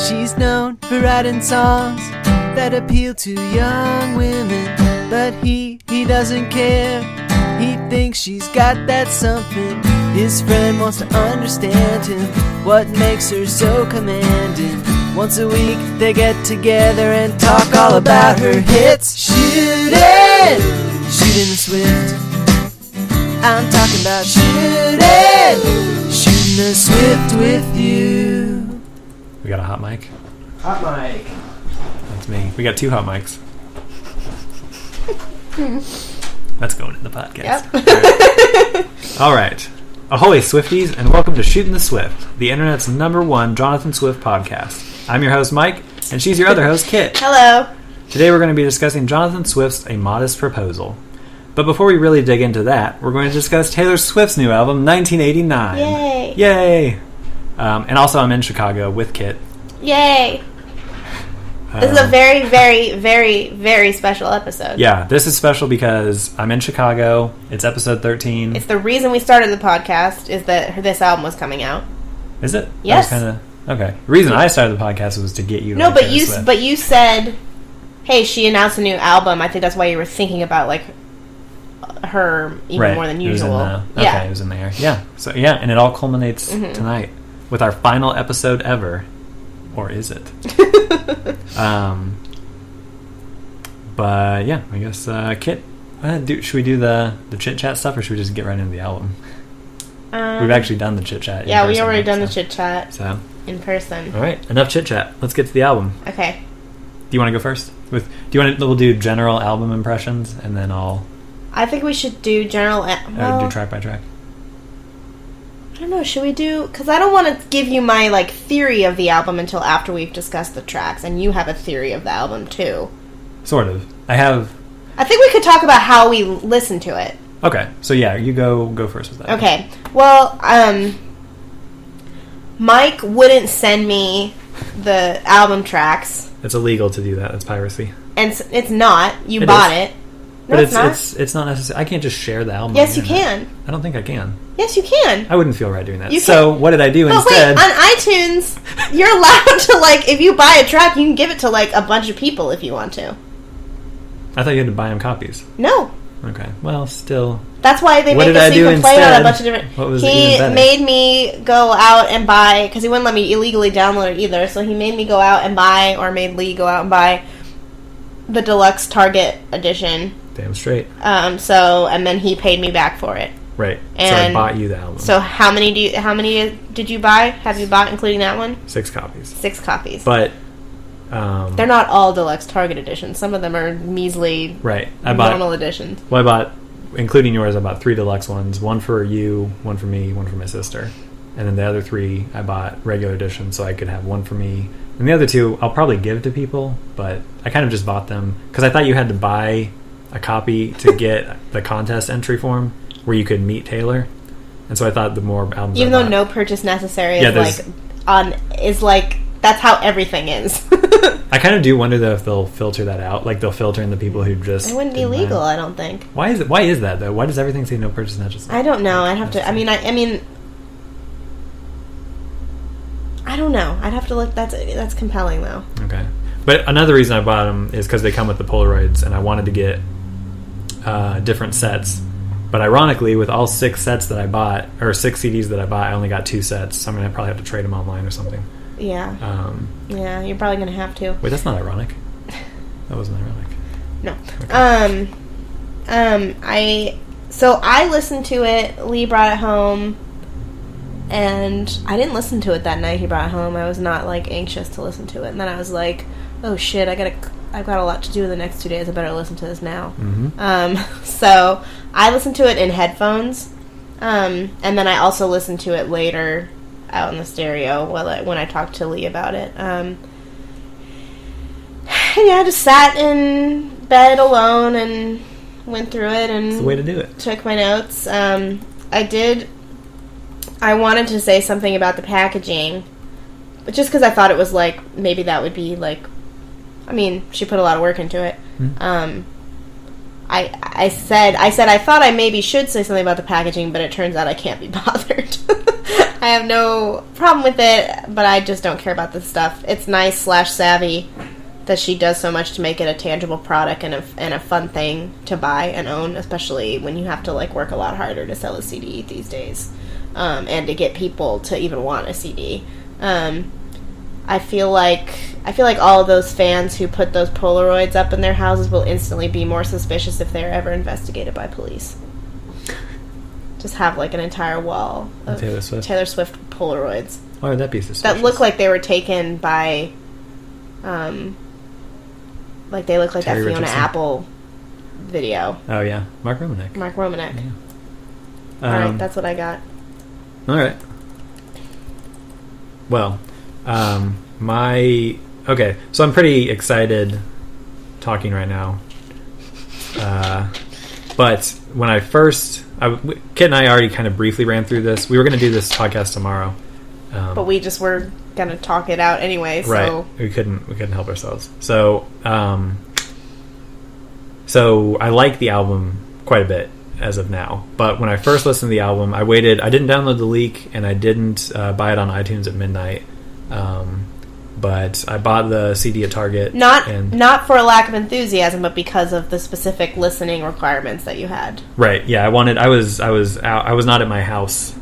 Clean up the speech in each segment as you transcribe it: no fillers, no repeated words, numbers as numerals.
She's known for writing songs that appeal to young women, but he doesn't care. He thinks she's got that something. His friend wants to understand him, what makes her so commanding. Once a week they get together and talk all about her hits. Shootin', shootin' the Swift. I'm talking about shootin', shootin' the Swift with you. We got a hot mic? Hot mic. That's me. We got 2 hot mics. That's going in the podcast. Yep. All right. Ahoy, Swifties, and welcome to Shootin' the Swift, the internet's #1 Jonathan Swift podcast. I'm your host, Mike, and she's your other host, Kit. Hello. Today we're going to be discussing Jonathan Swift's A Modest Proposal. But before we really dig into that, we're going to discuss Taylor Swift's new album, 1989. Yay. Yay! And also I'm in Chicago with Kit. Yay. This is a very, very, very, very special episode. Yeah, this is special because I'm in Chicago. It's episode 13. It's the reason we started the podcast is that this album was coming out. Is it? Yes. Okay. The reason I started the podcast was to get you to No, like Taylor Swift. but you said, hey, she announced a new album. I think that's why you were thinking about like her even more than usual. It was in there. Yeah. So yeah, and it all culminates tonight with our final episode ever. Or is it? But yeah, I guess Kit, should we do the chit chat stuff, or should we just get right into the album? We've actually done the chit chat. Yeah, we already done the chit chat. So in person. All right, enough chit chat. Let's get to the album. Okay. Do you want to go first? We'll do general album impressions, and then I think we should do general. do track by track. I don't know, should we do... Because I don't want to give you my, like, theory of the album until after we've discussed the tracks, and you have a theory of the album, too. Sort of. I think we could talk about how we listen to it. Okay, so yeah, you go first with that. Okay, well, Mike wouldn't send me the album tracks. It's illegal to do that, that's piracy. And it's not. You bought it. No, but it's not. It's not necessary. I can't just share the album. Yes, you can. I don't think I can. Yes, you can. I wouldn't feel right doing that. You so what did I do instead? Wait, on iTunes, you're allowed to, like, if you buy a track, you can give it to, like, a bunch of people if you want to. I thought you had to buy them copies. No. Okay. Well, still. That's why they make it so you can play it on a bunch of different... What was he made me go out and buy... Because he wouldn't let me illegally download it either, so he made me go out and buy, or made Lee go out and buy, the deluxe Target edition. Damn straight. And then he paid me back for it. Right. And so I bought you the album. So how many did you buy? Have you bought, including that one? 6 copies. 6 copies. But they're not all deluxe Target editions. Some of them are measly normal editions. Well, I bought, including yours, I bought 3 deluxe ones. 1 for you, 1 for me, 1 for my sister. And then the other 3 I bought regular editions, so I could have 1 for me. And the other 2 I'll probably give to people, but I kind of just bought them because I thought you had to buy a copy to get the contest entry form where you could meet Taylor, and so I thought the more albums, even though no purchase necessary is that's how everything is. I kind of do wonder though if they'll filter that out, like they'll filter in the people who just it wouldn't be legal. I don't think. Why is that though? Why does everything say no purchase necessary? I don't know. I'd have to. I mean, I don't know. I'd have to look. That's compelling though. Okay, but another reason I bought them is because they come with the Polaroids, and I wanted to get different sets. But ironically, with all 6 sets that I bought, or 6 CDs that I bought, I only got 2 sets. So I'm going to probably have to trade them online or something. Yeah. Yeah, you're probably going to have to. Wait, that's not ironic. That wasn't ironic. No. Okay. I listened to it. Lee brought it home. And I didn't listen to it that night he brought it home. I was not, like, anxious to listen to it. And then I was like, oh, shit, I've got a lot to do the next 2 days. I better listen to this now. Mm-hmm. So I listened to it in headphones, and then I also listened to it later out in the stereo when I talked to Lee about it. And yeah, I just sat in bed alone and went through it and it's the way to do it. Took my notes. I wanted to say something about the packaging, but just because I thought it was like maybe that would be like. I mean, she put a lot of work into it. Mm-hmm. I said I thought I maybe should say something about the packaging, but it turns out I can't be bothered. I have no problem with it, but I just don't care about this stuff. It's nice / savvy that she does so much to make it a tangible product and a fun thing to buy and own, especially when you have to like work a lot harder to sell a CD these days, and to get people to even want a CD. I feel like all of those fans who put those Polaroids up in their houses will instantly be more suspicious if they're ever investigated by police. Just have like an entire wall of Taylor Swift Polaroids. Why would that be suspicious? That look like they were taken by, like they look like Terry that Fiona Richardson? Apple video. Oh yeah, Mark Romanek. Yeah. All right, that's what I got. All right. Well, okay, so I'm pretty excited talking right now. But when I first, Kit and I already kind of briefly ran through this. We were going to do this podcast tomorrow, but we just were going to talk it out anyway. So. Right, we couldn't help ourselves. So, so I like the album quite a bit as of now. But when I first listened to the album, I waited. I didn't download the leak, and I didn't buy it on iTunes at midnight. But I bought the CD at Target. Not for a lack of enthusiasm, but because of the specific listening requirements that you had. Right. Yeah. I was not at my house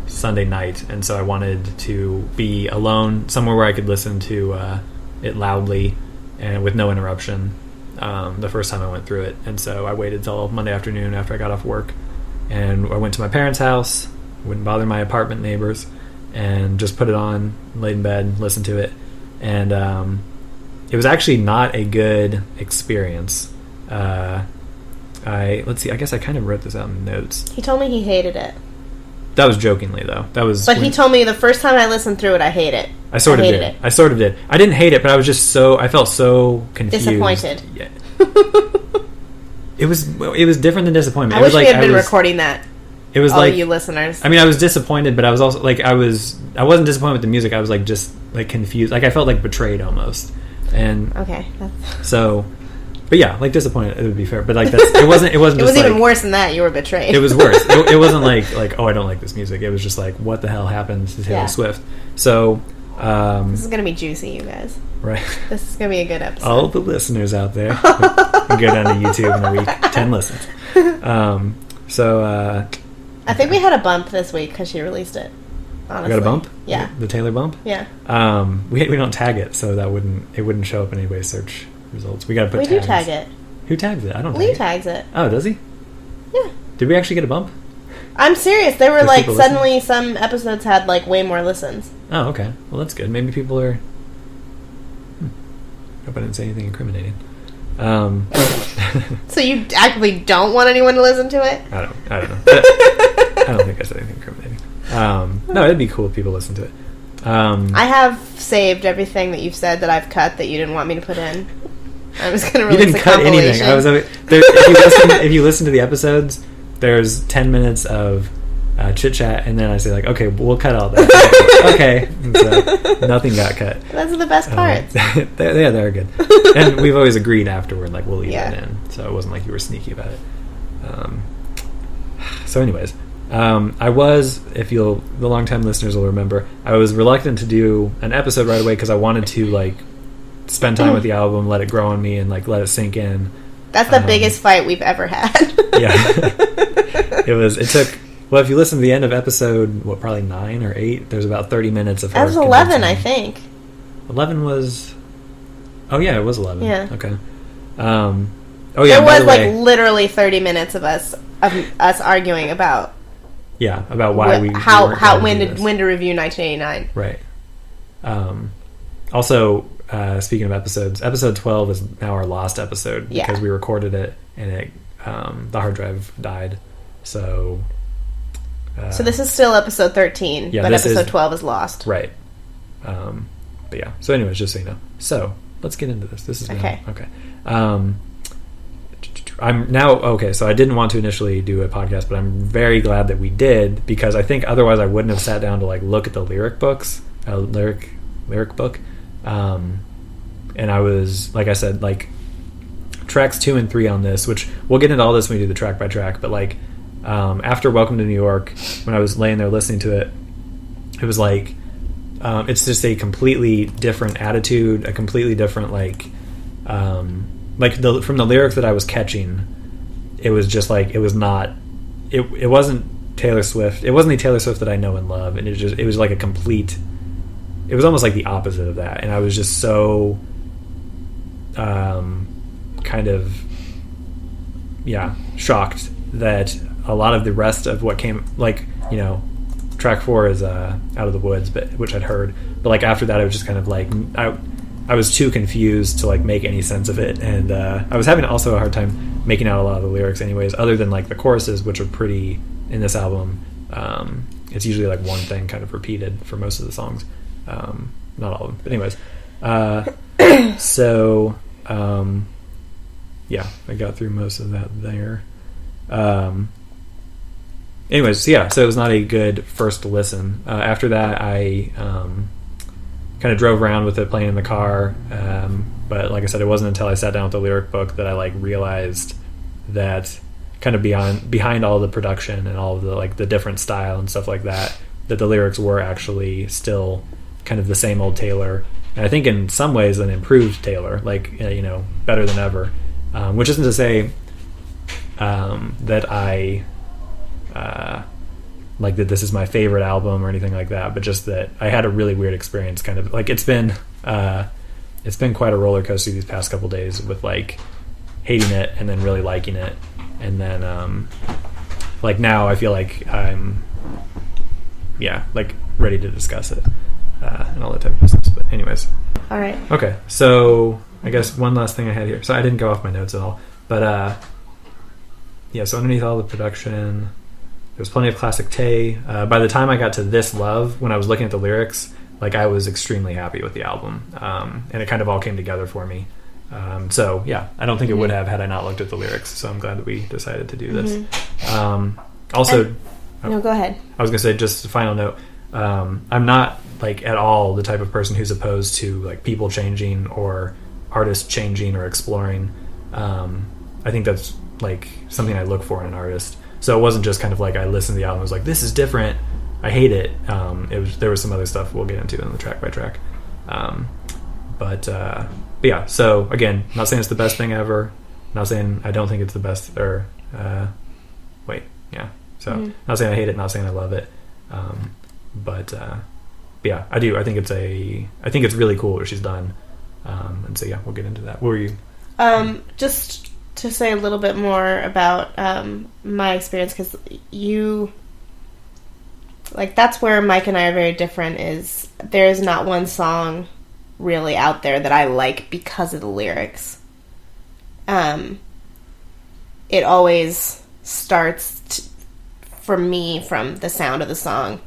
Sunday night, and so I wanted to be alone somewhere where I could listen to it loudly and with no interruption. The first time I went through it, and so I waited till Monday afternoon after I got off work, and I went to my parents' house. Wouldn't bother my apartment neighbors, and just put it on, laid in bed, listened to it. And it was actually not a good experience. Let's see, I guess I kind of wrote this out in notes. He told me he hated it. That was jokingly, though. He told me the first time I listened through it, I hate it. I sort of did. I didn't hate it, but I felt so confused. Disappointed. Yeah. It was different than disappointment. I wish we had been recording that. It was all like, you listeners. I mean, I was disappointed, but I was also like, I wasn't disappointed with the music. I was like, just like confused. Like I felt like betrayed almost. And okay. So, but yeah, like disappointed. It would be fair, but like it wasn't. It was even like, worse than that. You were betrayed. It was worse. It wasn't like oh, I don't like this music. It was just like, what the hell happened to Taylor Swift? So this is gonna be juicy, you guys. Right. This is gonna be a good episode. All the listeners out there, can go down to YouTube in a week. 10 listens. I think we had a bump this week because she released it. Honestly. We got a bump? Yeah. The Taylor bump? Yeah. We don't tag it, so it wouldn't show up in anybody's search results. We got to put. We tags. do tag it. Who tags it? I don't. Lee tags it. Oh, does he? Yeah. Did we actually get a bump? I'm serious. They were There's like suddenly some episodes had like way more listens. Oh, okay. Well, that's good. Maybe people are. Hope I didn't say anything incriminating. So you actively don't want anyone to listen to it? I don't know. I don't think I said anything incriminating. No, it'd be cool if people listen to it. I have saved everything that you've said that I've cut that you didn't want me to put in. I was going to release a compilation. You didn't cut anything. If you listen to the episodes, there's 10 minutes of chit chat, and then I say like, okay, we'll cut all that. Okay, and so nothing got cut. Those are the best parts. They're good, and we've always agreed afterward, like we'll leave that in, so it wasn't like you were sneaky about it. So, anyways, I was, the longtime listeners will remember, I was reluctant to do an episode right away because I wanted to like spend time with the album, let it grow on me, and like let it sink in. That's the biggest fight we've ever had. Yeah, it took. Well, if you listen to the end of episode, probably 9 or 8, there's about 30 minutes of her. That was 11, I think. 11 was... Oh, yeah, it was 11. Yeah. Okay. There was, like, literally 30 minutes of us arguing about... Yeah, about why when to review 1989. Right. Also, speaking of episodes, episode 12 is now our lost episode because we recorded it and the hard drive died. So this is still episode 13, but episode 12 is lost. Right. But yeah. So anyways, just so you know. So let's get into this. This is okay. Okay. I'm now okay. So I didn't want to initially do a podcast, but I'm very glad that we did because I think otherwise I wouldn't have sat down to like look at the lyric book. And I was, like I said, like tracks 2 and 3 on this, which we'll get into all this when we do the track by track, but like after Welcome to New York, when I was laying there listening to it, it was like it's just a completely different attitude, a completely different from the lyrics that I was catching, it was just like it was not it wasn't Taylor Swift. It wasn't the Taylor Swift that I know and love, and it was like a complete. It was almost like the opposite of that, and I was just so kind of shocked that a lot of the rest of what came, track 4 is Out of the Woods, which I'd heard, but like after that, I was just kind of like I was too confused to like make any sense of it, and I was having also a hard time making out a lot of the lyrics, anyways. Other than like the choruses, which are pretty in this album. It's usually like one thing kind of repeated for most of the songs, not all of them, but anyways. I got through most of that there. So it was not a good first listen. After that, I kind of drove around with it playing in the car, but like I said, it wasn't until I sat down with the lyric book that I like realized that kind of behind all the production and all of the like the different style and stuff like that the lyrics were actually still kind of the same old Taylor, and I think in some ways an improved Taylor, better than ever, which isn't to say that I that this is my favorite album or anything like that, but just that I had a really weird experience, kind of like it's been quite a roller coaster these past couple days with like hating it and then really liking it, and then now I feel like I'm ready to discuss it and all that type of stuff. But anyways, all right, okay, so I guess one last thing I had here, so I didn't go off my notes at all, but so underneath all the production there was plenty of classic Tay. By the time I got to This Love, when I was looking at the lyrics, like I was extremely happy with the album, and it kind of all came together for me. I don't think it would have had I not looked at the lyrics, so I'm glad that we decided to do this. No, go ahead. I was going to say, just a final note, I'm not like at all the type of person who's opposed to like people changing or artists changing or exploring. I think that's like something I look for in an artist. So it wasn't just kind of like I listened to the album and was like, this is different, I hate it. There was some other stuff we'll get into in the track by track. But yeah, so again, not saying it's the best thing ever, not saying I don't think it's the best, or not saying I hate it, not saying I love it, but yeah, I do. I think it's really cool what she's done, and so yeah, we'll get into that. What were you? Just to say a little bit more about my experience, because that's where Mike and I are very different. Is there is not one song really out there that I like because of the lyrics. It always starts for me from the sound of the song,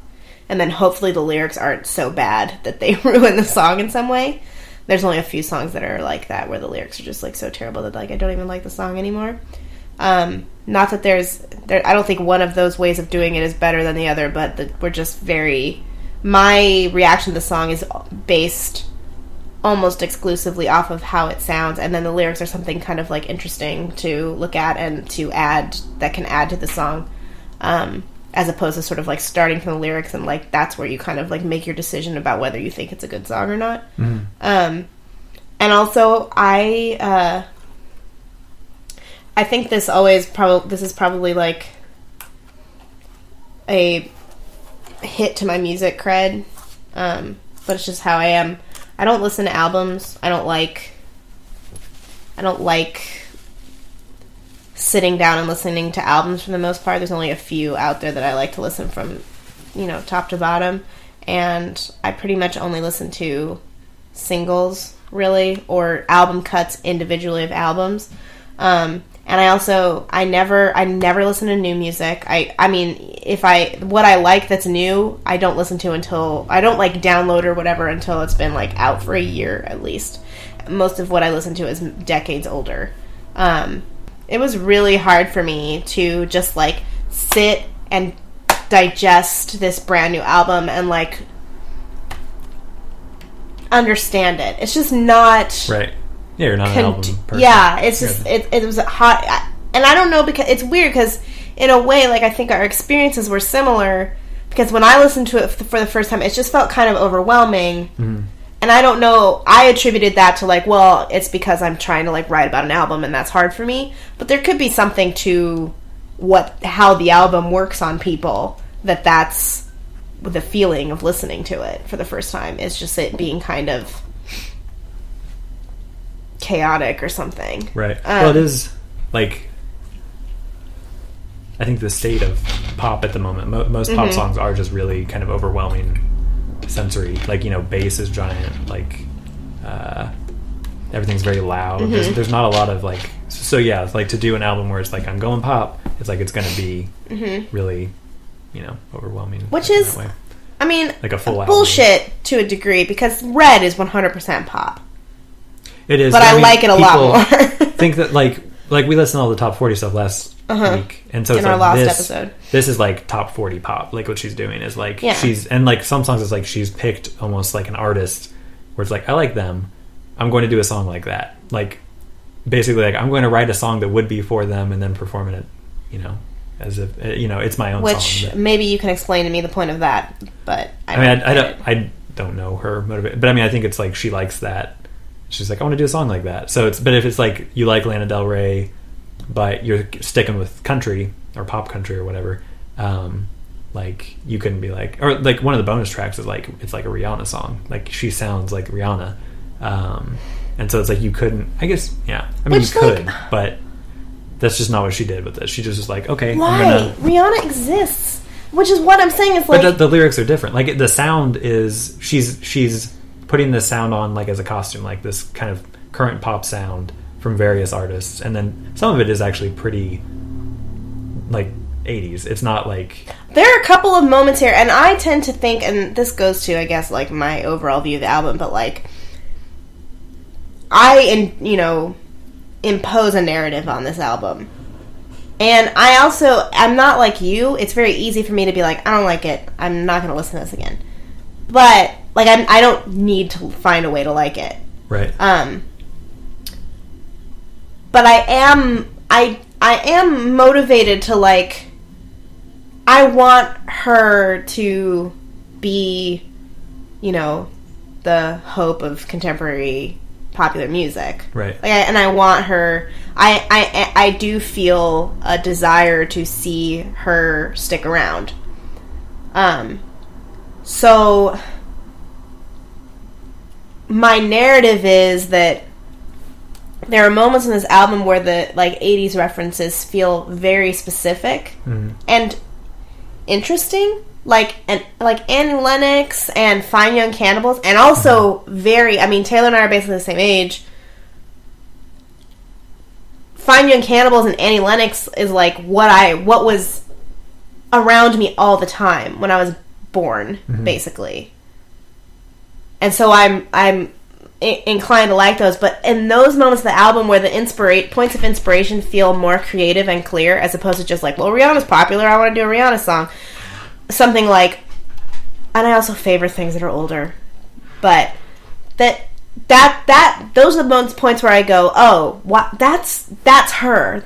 and then hopefully the lyrics aren't so bad that they ruin the song in some way. There's only a few songs that are like that, where the lyrics are just like so terrible that like I don't even like the song anymore. Not that I don't think one of those ways of doing it is better than the other, but we're just my reaction to the song is based almost exclusively off of how it sounds, and then the lyrics are something kind of like interesting to look at and to add, that can add to the song, as opposed to sort of like starting from the lyrics and like that's where you kind of like make your decision about whether you think it's a good song or not. And also I think this is probably like a hit to my music cred, but it's just how I am. I don't listen to albums. I don't like sitting down and listening to albums for the most part. There's only a few out there that I like to listen from, top to bottom, and I pretty much only listen to singles, really, or album cuts individually of albums. And I never listen to new music. I mean, what I like that's new, I don't listen to until, I don't like download or whatever until it's been like out for a year at least. Most of what I listen to is decades older. It was really hard for me to just like sit and digest this brand new album and like understand it. It's just not right. Yeah, you're not an album person. Yeah, it's just it was hot, and I don't know, because it's weird because in a way, like I think our experiences were similar, Because when I listened to it for the first time, it just felt kind of overwhelming. Mm-hmm. And I don't know, I attributed that to, like, well, it's because I'm trying to, like, write about an album and that's hard for me. But there could be something to how the album works on people, that's the feeling of listening to it for the first time. It's just it being kind of chaotic or something. Right. Well, it is, like, I think the state of pop at the moment, most pop songs are just really kind of overwhelming sensory. Like, you know, bass is giant, like, everything's very loud. There's not a lot of, like, so yeah, it's like to do an album where it's like, I'm going pop, it's like it's gonna be really, you know, overwhelming. Which is, I mean, like a full bullshit album to a degree, because Red is 100% pop. It is, but I like it a lot more. Think that, like we listened to all the top 40 stuff last week, and so it's in our like last episode. This is like top 40 pop. Like what she's doing is like she's, and like some songs is like she's picked almost like an artist where it's like, I like them, I'm going to do a song like that. Like basically, like I'm going to write a song that would be for them and then perform it, you know, as if, you know, it's my own song. Which maybe you can explain to me the point of that, but I don't know her motivation, but I mean I think it's like she likes that. She's like, I want to do a song like that. So it's, but if it's like you like Lana Del Rey, but you're sticking with country or pop country or whatever, like you couldn't be like, or like one of the bonus tracks is like, it's like a Rihanna song. Like she sounds like Rihanna. And so it's like you couldn't, I guess, yeah. I mean, which, you could, but that's just not what she did with this. She just was like, okay, why? Rihanna exists. Which is what I'm saying is like... But the lyrics are different. Like the sound is, she's putting this sound on like as a costume, like this kind of current pop sound from various artists, and then some of it is actually pretty like 80s. It's not like, there are a couple of moments here, and I tend to think, and this goes to, I guess, like my overall view of the album, but like impose a narrative on this album, and I'm not like you. It's very easy for me to be like, I don't like it, I'm not going to listen to this again. But like I don't need to find a way to like it. right. But I am motivated to, like, I want her to be, you know, the hope of contemporary popular music. Right. Like, and I want her, I do feel a desire to see her stick around. So my narrative is that there are moments in this album where the like 80s references feel very specific and interesting, like Annie Lennox and Fine Young Cannibals, and also very, I mean, Taylor and I are basically the same age. Fine Young Cannibals and Annie Lennox is like what was around me all the time when I was born, basically. And so I'm inclined to like those, but in those moments of the album where the points of inspiration feel more creative and clear, as opposed to just like, well, Rihanna's popular, I want to do a Rihanna song. Something like, and I also favor things that are older, but that those are the points where I go, oh, what? That's her.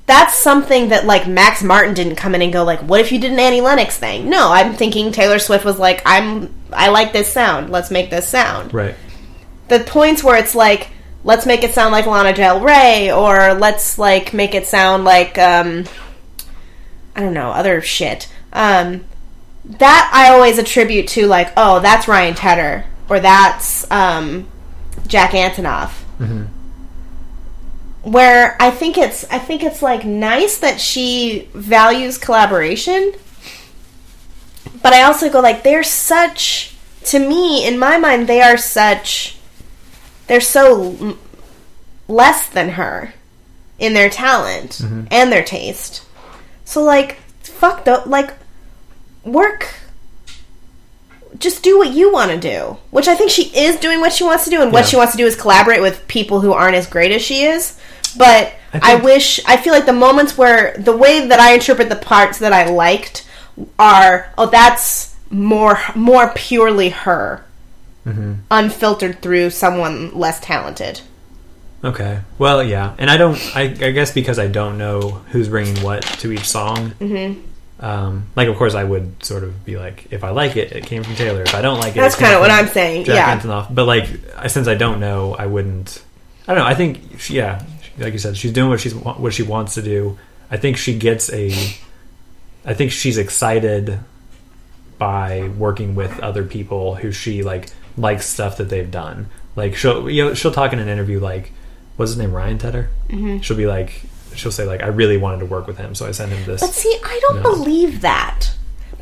That's something that, like, Max Martin didn't come in and go, like, what if you did an Annie Lennox thing? No, I'm thinking Taylor Swift was like, I like this sound. Let's make this sound. Right. The points where it's like, let's make it sound like Lana Del Rey, or let's, like, make it sound like, I don't know, other shit. That I always attribute to, like, oh, that's Ryan Tedder, or that's Jack Antonoff. Where I think it's like nice that she values collaboration, but I also go like, they're such, to me, in my mind, they're so less than her in their talent and their taste. So like, fuck like, work, just do what you want to do, which I think she is doing what she wants to do, and what she wants to do is collaborate with people who aren't as great as she is. But I feel like the moments where, the way that I interpret the parts that I liked are, oh, that's more purely her, unfiltered through someone less talented. Okay. Well, yeah. And I guess because I don't know who's bringing what to each song, Like, of course, I would sort of be like, if I like it, it came from Taylor. If I don't like it, That's kind of what I'm saying. Jack Antonoff. But like, since I don't know, I wouldn't. I don't know. I think, like you said, she's doing what she wants to do. I think she gets I think she's excited by working with other people who she likes stuff that they've done. Like she'll talk in an interview like, what's his name, Ryan Tedder? Mm-hmm. She'll say like, I really wanted to work with him, so I sent him this. But see, I don't believe that.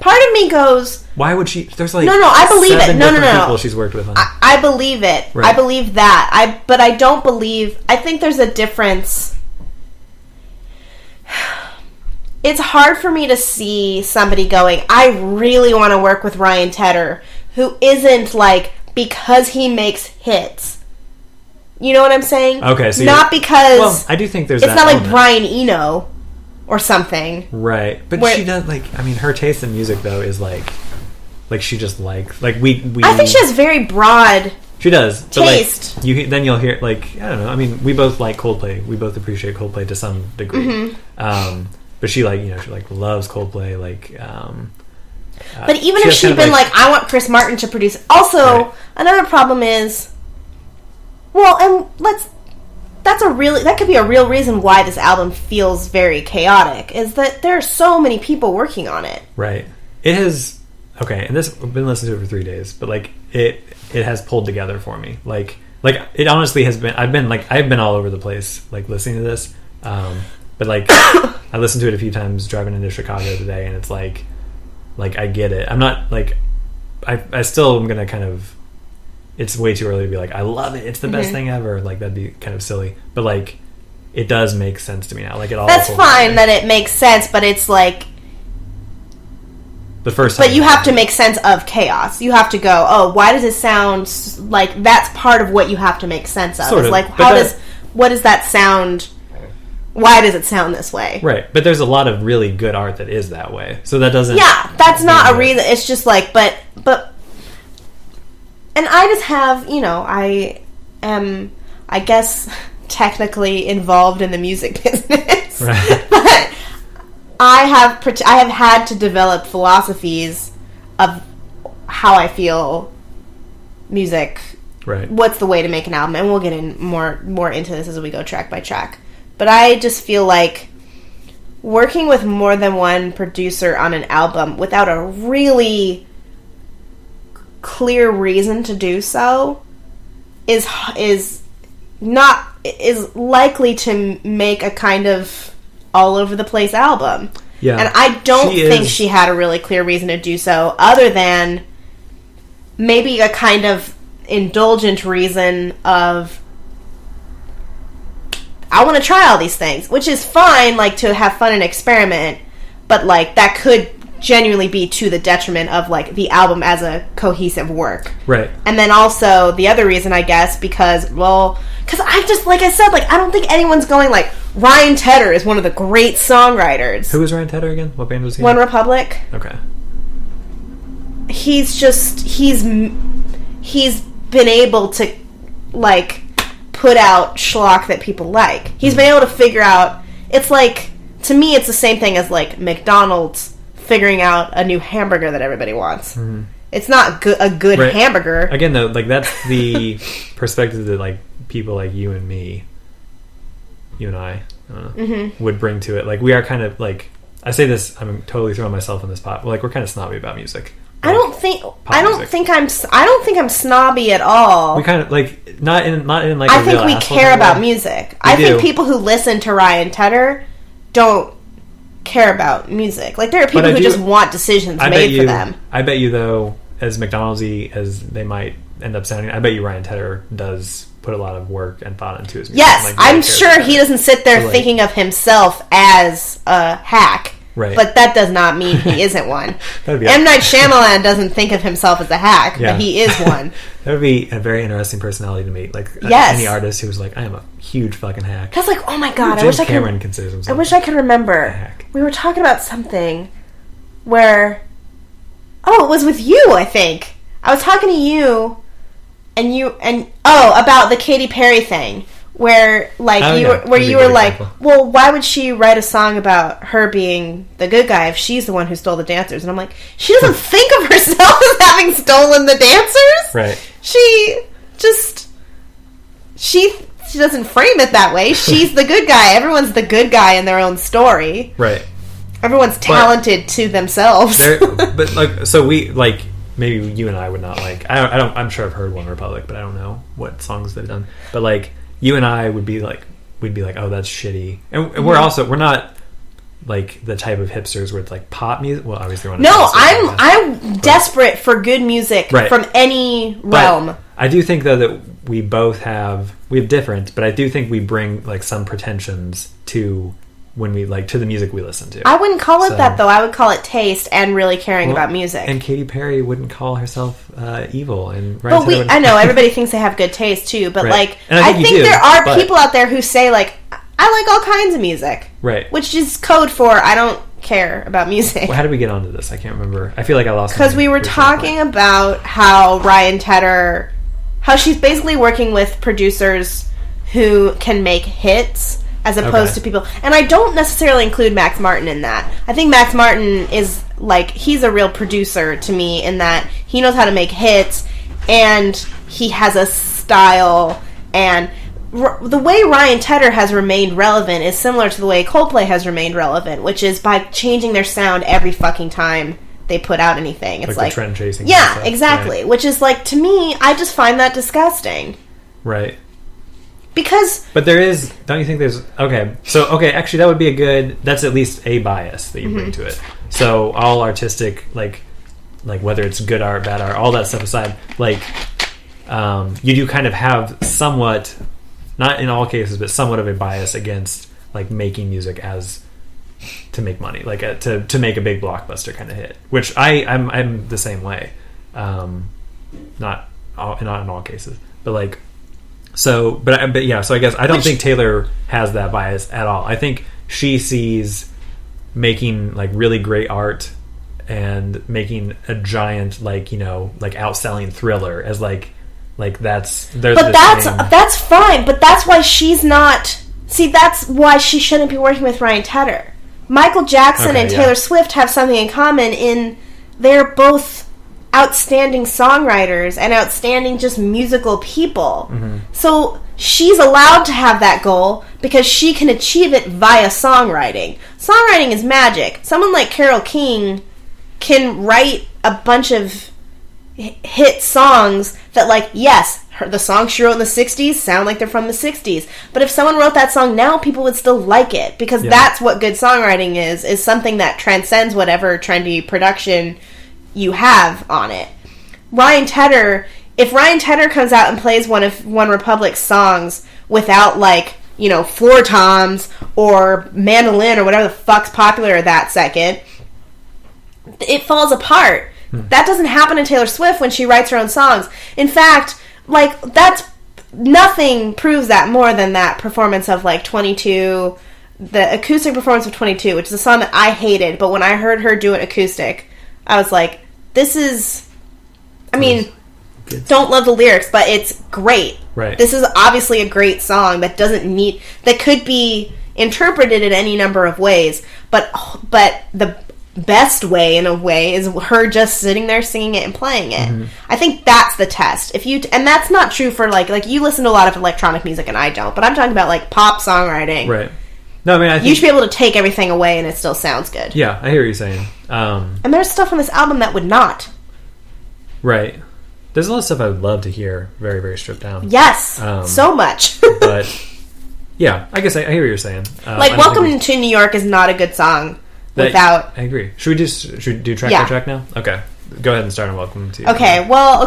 Part of me goes, why would she? There's like no, I believe it. No, people she's worked with. I believe it. Right. I believe that. But I don't believe. I think there's a difference. It's hard for me to see somebody going, I really want to work with Ryan Tedder, who isn't like, because he makes hits. You know what I'm saying? Okay, so not because... Well, I do think there's it's that not like element. Brian Eno or something. Right. But she does, like... I mean, her taste in music, though, is like she just like we I think she has very broad... She does. Taste. But like, then you'll hear, like, I don't know. I mean, we both like Coldplay. We both appreciate Coldplay to some degree. Mm-hmm. But she loves Coldplay. Like, but even if she'd been like, I want Chris Martin to produce. Also, another problem is, well, and that could be a real reason why this album feels very chaotic, is that there are so many people working on it. Right. It has, okay, and this, I've been listening to it for 3 days, but like, it has pulled together for me. Like it honestly has been, I've been all over the place, like, listening to this. But like, I listened to it a few times driving into Chicago today, and it's like I get it. I'm not like, I still am gonna kind of, it's way too early to be like, I love it, it's the best thing ever. Like, that'd be kind of silly. But like, it does make sense to me now. Like, it all. That's fine that it makes sense, but it's like, the first time. But you have to make sense of chaos. You have to go, oh, why does it sound like, that's part of what you have to make sense of. Sort of. Like, what does that sound? Why does it sound this way? Right, but there's a lot of really good art that is that way. So that doesn't... Yeah, that's not a reason. It's just like, but... And I just have, I am, I guess, technically involved in the music business. Right. But I have had to develop philosophies of how I feel music... Right. What's the way to make an album? And we'll get in more into this as we go track by track. But I just feel like working with more than one producer on an album without a really clear reason to do so is likely to make a kind of all over the place album. Yeah. And I don't think she had a really clear reason to do so, other than maybe a kind of indulgent reason of, I want to try all these things, which is fine, like, to have fun and experiment, but like, that could genuinely be to the detriment of like the album as a cohesive work. Right. And then also the other reason, I guess, because I just, like I said, like, I don't think anyone's going like, Ryan Tedder is one of the great songwriters. Who was Ryan Tedder again? What band was he in? One Republic. Okay. He's been able to, like, put out schlock that people like. He's been able to figure out, it's like, to me, it's the same thing as like McDonald's figuring out a new hamburger that everybody wants. Mm-hmm. It's not a good right. hamburger. Again, though, like, that's the perspective that like people like you and I would bring to it. Like, we are kind of like, I say this, I'm totally throwing myself in this pot, but like, we're kind of snobby about music. I don't think I'm snobby at all. We kind of like not in like. I think we care about music. I think people who listen to Ryan Tedder don't care about music. Like, there are people who just want decisions made for them. I bet you, though, as McDonald's-y as they might end up sounding, I bet you Ryan Tedder does put a lot of work and thought into his music. Yes, like, I'm sure he doesn't sit there thinking of himself as a hack. Right. But that does not mean he isn't one. M. Night Shyamalan doesn't think of himself as a hack, but he is one. That would be a very interesting personality to meet. Like, any artist who's like, I am a huge fucking hack. That's like, oh my god, James Cameron considers himself. I wish I could remember. A hack. We were talking about something where, it was with you, I think. I was talking to you, about the Katy Perry thing, where like Oh, you yeah. were, where That'd be you a were good like, example. well, why would she write a song about her being the good guy if she's the one who stole the dancers? And I'm like, she doesn't think of herself as having stolen the dancers. Right. She just she doesn't frame it that way. She's the good guy. Everyone's the good guy in their own story. Right. Everyone's talented to themselves. But like, so we like maybe you and I would not like. I don't. I'm sure I've heard One Republic, but I don't know what songs they've done. But like, you and I would be like, we'd be like, oh, that's shitty. And we're not like the type of hipsters where it's like pop music. Well, obviously, we're not No, hipsters, I'm desperate for good music Right. from any But realm. I do think though that we have different, but I do think we bring like some pretensions to when we like to the music we listen to. I wouldn't call it So- that though. I would call it taste and really caring Well, about music. And Katy Perry wouldn't call herself evil, and but Ryan Tedder wouldn't- I know everybody thinks they have good taste too. But Right. like, And I I think think you do, there are but- people out there who say like, I like all kinds of music, right. which is code for I don't care about music. Well, how did we get onto this? I can't remember. I feel like I lost. Because we were talking about how Ryan Tedder, how she's basically working with producers who can make hits as opposed Okay. to people. And I don't necessarily include Max Martin in that. I think Max Martin is like, he's a real producer to me in that he knows how to make hits and he has a style. And the way Ryan Tedder has remained relevant is similar to the way Coldplay has remained relevant, which is by changing their sound every fucking time they put out anything. It's like like the trend chasing. yeah, stuff. exactly. Right. Which is like, to me, I just find that disgusting. Right. Because But there is. Don't you think there's? Okay. So okay, actually, that would be a good. That's at least a bias that you Mm-hmm. bring to it. So all artistic, like whether it's good art, bad art, all that stuff aside, like you do kind of have somewhat, not in all cases, but somewhat of a bias against like making music as to make money, like to make a big blockbuster kind of hit. Which I'm the same way. Not in all cases, but like. So, but yeah. So I guess I don't think Taylor has that bias at all. I think she sees making like really great art and making a giant like outselling Thriller as like that's there's. but that's fine. But that's why she's not. See, that's why she shouldn't be working with Ryan Tedder. Michael Jackson Okay, and yeah. Taylor Swift have something in common in they're both outstanding songwriters and outstanding just musical people. Mm-hmm. So she's allowed to have that goal because she can achieve it via songwriting. Songwriting is magic. Someone like Carole King can write a bunch of hit songs that, like, yes, the songs she wrote in the 60s sound like they're from the 60s. But if someone wrote that song now, people would still like it because that's what good songwriting is something that transcends whatever trendy production you have on it. Ryan Tedder, if Ryan Tedder comes out and plays one of One Republic's songs without like, floor toms or mandolin or whatever the fuck's popular that second, it falls apart. That doesn't happen to Taylor Swift when she writes her own songs. In fact, like, that's nothing proves that more than that performance of like 22, the acoustic performance of 22, which is a song that I hated, but when I heard her do it acoustic, I was like, this is, I mean, don't love the lyrics, but it's great. Right. This is obviously a great song that that could be interpreted in any number of ways, but the best way, in a way, is her just sitting there singing it and playing it. Mm-hmm. I think that's the test. And that's not true for like you listen to a lot of electronic music and I don't, but I'm talking about like pop songwriting. Right. No, I mean, I think You should be able to take everything away and it still sounds good. yeah, I hear what you're saying. And there's stuff on this album that would not. Right. There's a lot of stuff I would love to hear very, very stripped down. Yes, so much. But yeah, I guess I hear what you're saying. Like, Welcome to New York is not a good song without... I agree. Should we do track by track now? Okay. Go ahead and start on Welcome to... Okay, well,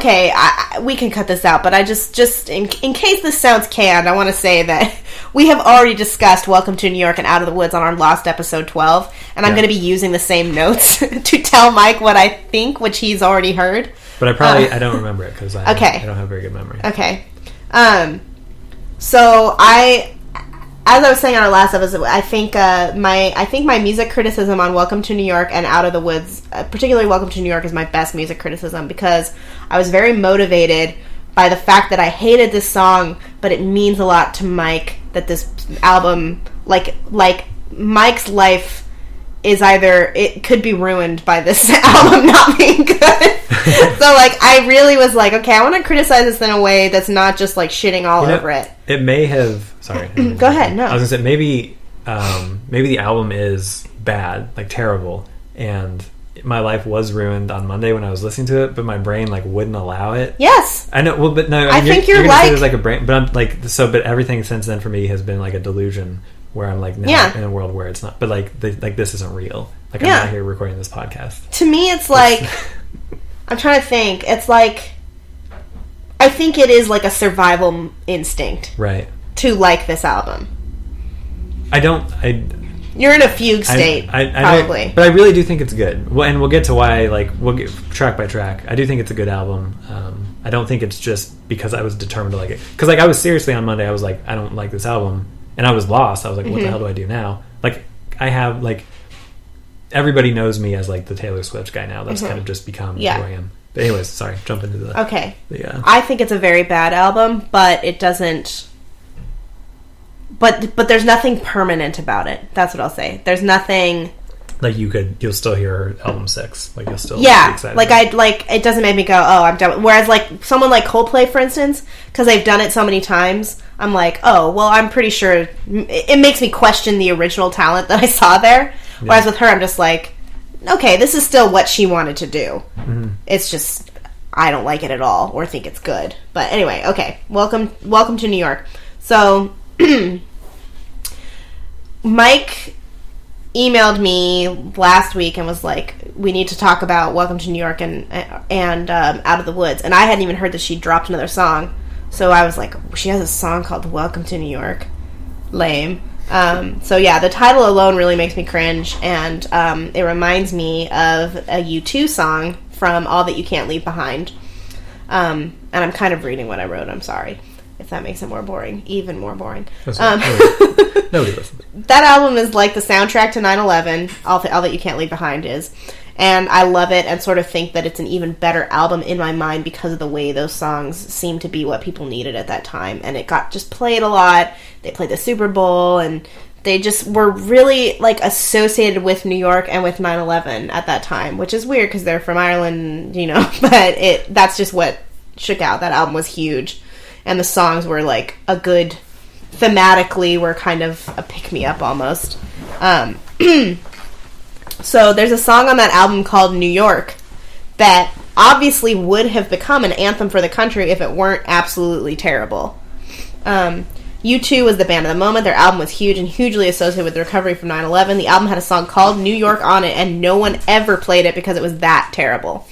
we can cut this out, but I just in case this sounds canned, I want to say that we have already discussed Welcome to New York and Out of the Woods on our Lost episode 12, and I'm going to be using the same notes to tell Mike what I think, which he's already heard. But I don't remember it because I don't have very good memory. Okay. So as I was saying on our last episode, I think my music criticism on Welcome to New York and Out of the Woods, particularly Welcome to New York, is my best music criticism because I was very motivated by the fact that I hated this song, but it means a lot to Mike that this album, like Mike's life is either, it could be ruined by this album not being good. So, like, I really was like, okay, I want to criticize this in a way that's not just, like, shitting all over it. It may have... Sorry. Go ahead, no. I was going to say, maybe the album is bad, like, terrible, and my life was ruined on Monday when I was listening to it, but my brain, like, wouldn't allow it. Yes. I know, well, but no, I think you're gonna like... say there's, like, a brain... But I'm, like, so, but everything since then for me has been, like, a delusion where I'm, like, now in a world where it's not... But, like, this isn't real. Like, I'm not here recording this podcast. To me, it's like... I'm trying to think. It's like... I think it is, like, a survival instinct. Right. To like this album. You're in a fugue state, probably. But I really do think it's good. Well, and we'll get to why, like, we'll get track by track. I do think it's a good album. I don't think it's just because I was determined to like it. Because, like, I was seriously on Monday, I was like, I don't like this album. And I was lost. I was like, what the hell do I do now? Like, I have, like... Everybody knows me as, like, the Taylor Swift guy now. That's kind of just become who I am. But anyways, sorry, jump into the... Okay. I think it's a very bad album, but it doesn't... But there's nothing permanent about it. That's what I'll say. There's nothing... Like, you'll still hear album 6. Like, you'll still be excited. Like, it doesn't make me go, oh, I'm done. Whereas, like, someone like Coldplay, for instance, because they've done it so many times, I'm like, oh, well, I'm pretty sure... It makes me question the original talent that I saw there. Yeah. Whereas with her, I'm just like, okay, this is still what she wanted to do. Mm-hmm. It's just, I don't like it at all, or think it's good. But anyway, okay. Welcome to New York. So, Mike emailed me last week and was like, we need to talk about Welcome to New York and Out of the Woods. And I hadn't even heard that she dropped another song. So I was like, she has a song called Welcome to New York. Lame. So yeah, the title alone really makes me cringe, and it reminds me of a U2 song from All That You Can't Leave Behind. And I'm kind of reading what I wrote, I'm sorry. If that makes it more boring. Even more boring. Nobody listens. That album is like the soundtrack to 9/11, All That You Can't Leave Behind is. And I love it and sort of think that it's an even better album in my mind because of the way those songs seem to be what people needed at that time. And it got just played a lot. They played the Super Bowl, and they just were really, like, associated with New York and with 9/11 at that time, which is weird because they're from Ireland, you know, but that's just what shook out. That album was huge. And the songs were, like, a good, thematically, were kind of a pick-me-up almost. So there's a song on that album called New York that obviously would have become an anthem for the country if it weren't absolutely terrible. U2 was the band of the moment. Their album was huge and hugely associated with the recovery from 9/11. The album had a song called New York on it, and no one ever played it because it was that terrible.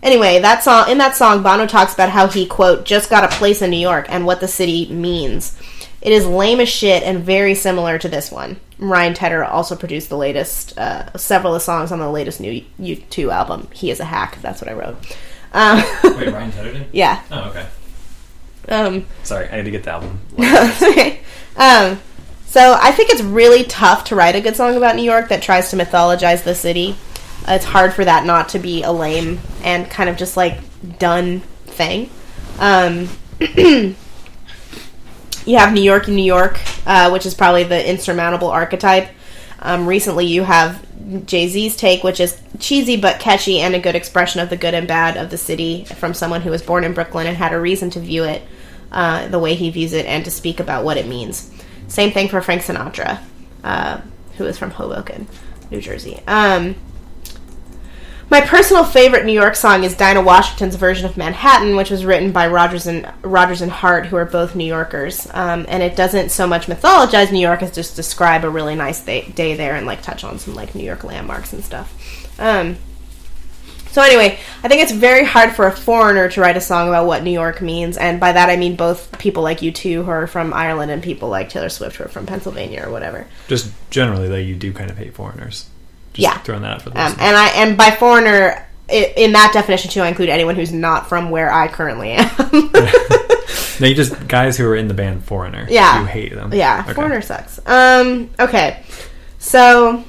Anyway, in that song, Bono talks about how he, quote, just got a place in New York and what the city means. It is lame as shit and very similar to this one. Ryan Tedder also produced the latest, several of the songs on the latest new U2 album. He is a hack. That's what I wrote. Wait, Ryan Tedder did? Yeah. Oh, okay. Sorry, I had to get the album. Okay. So I think it's really tough to write a good song about New York that tries to mythologize the city. It's hard for that not to be a lame and kind of just, like, done thing. You have New York in New York, which is probably the insurmountable archetype. Recently you have Jay-Z's take, which is cheesy but catchy and a good expression of the good and bad of the city from someone who was born in Brooklyn and had a reason to view it the way he views it and to speak about what it means. Same thing for Frank Sinatra, who is from Hoboken, New Jersey. My personal favorite New York song is Dinah Washington's version of Manhattan, which was written by Rodgers and Hart, who are both New Yorkers. And it doesn't so much mythologize New York as just describe a really nice day there and, like, touch on some, like, New York landmarks and stuff. So anyway, I think it's very hard for a foreigner to write a song about what New York means, and by that I mean both people like U2 who are from Ireland and people like Taylor Swift who are from Pennsylvania or whatever. Just generally, though, you do kind of hate foreigners. Just throwing that out for the and by foreigner, in that definition too, I include anyone who's not from where I currently am. No, you just guys who are in the band Foreigner. Yeah, you hate them. Yeah, okay. Foreigner sucks. Okay, so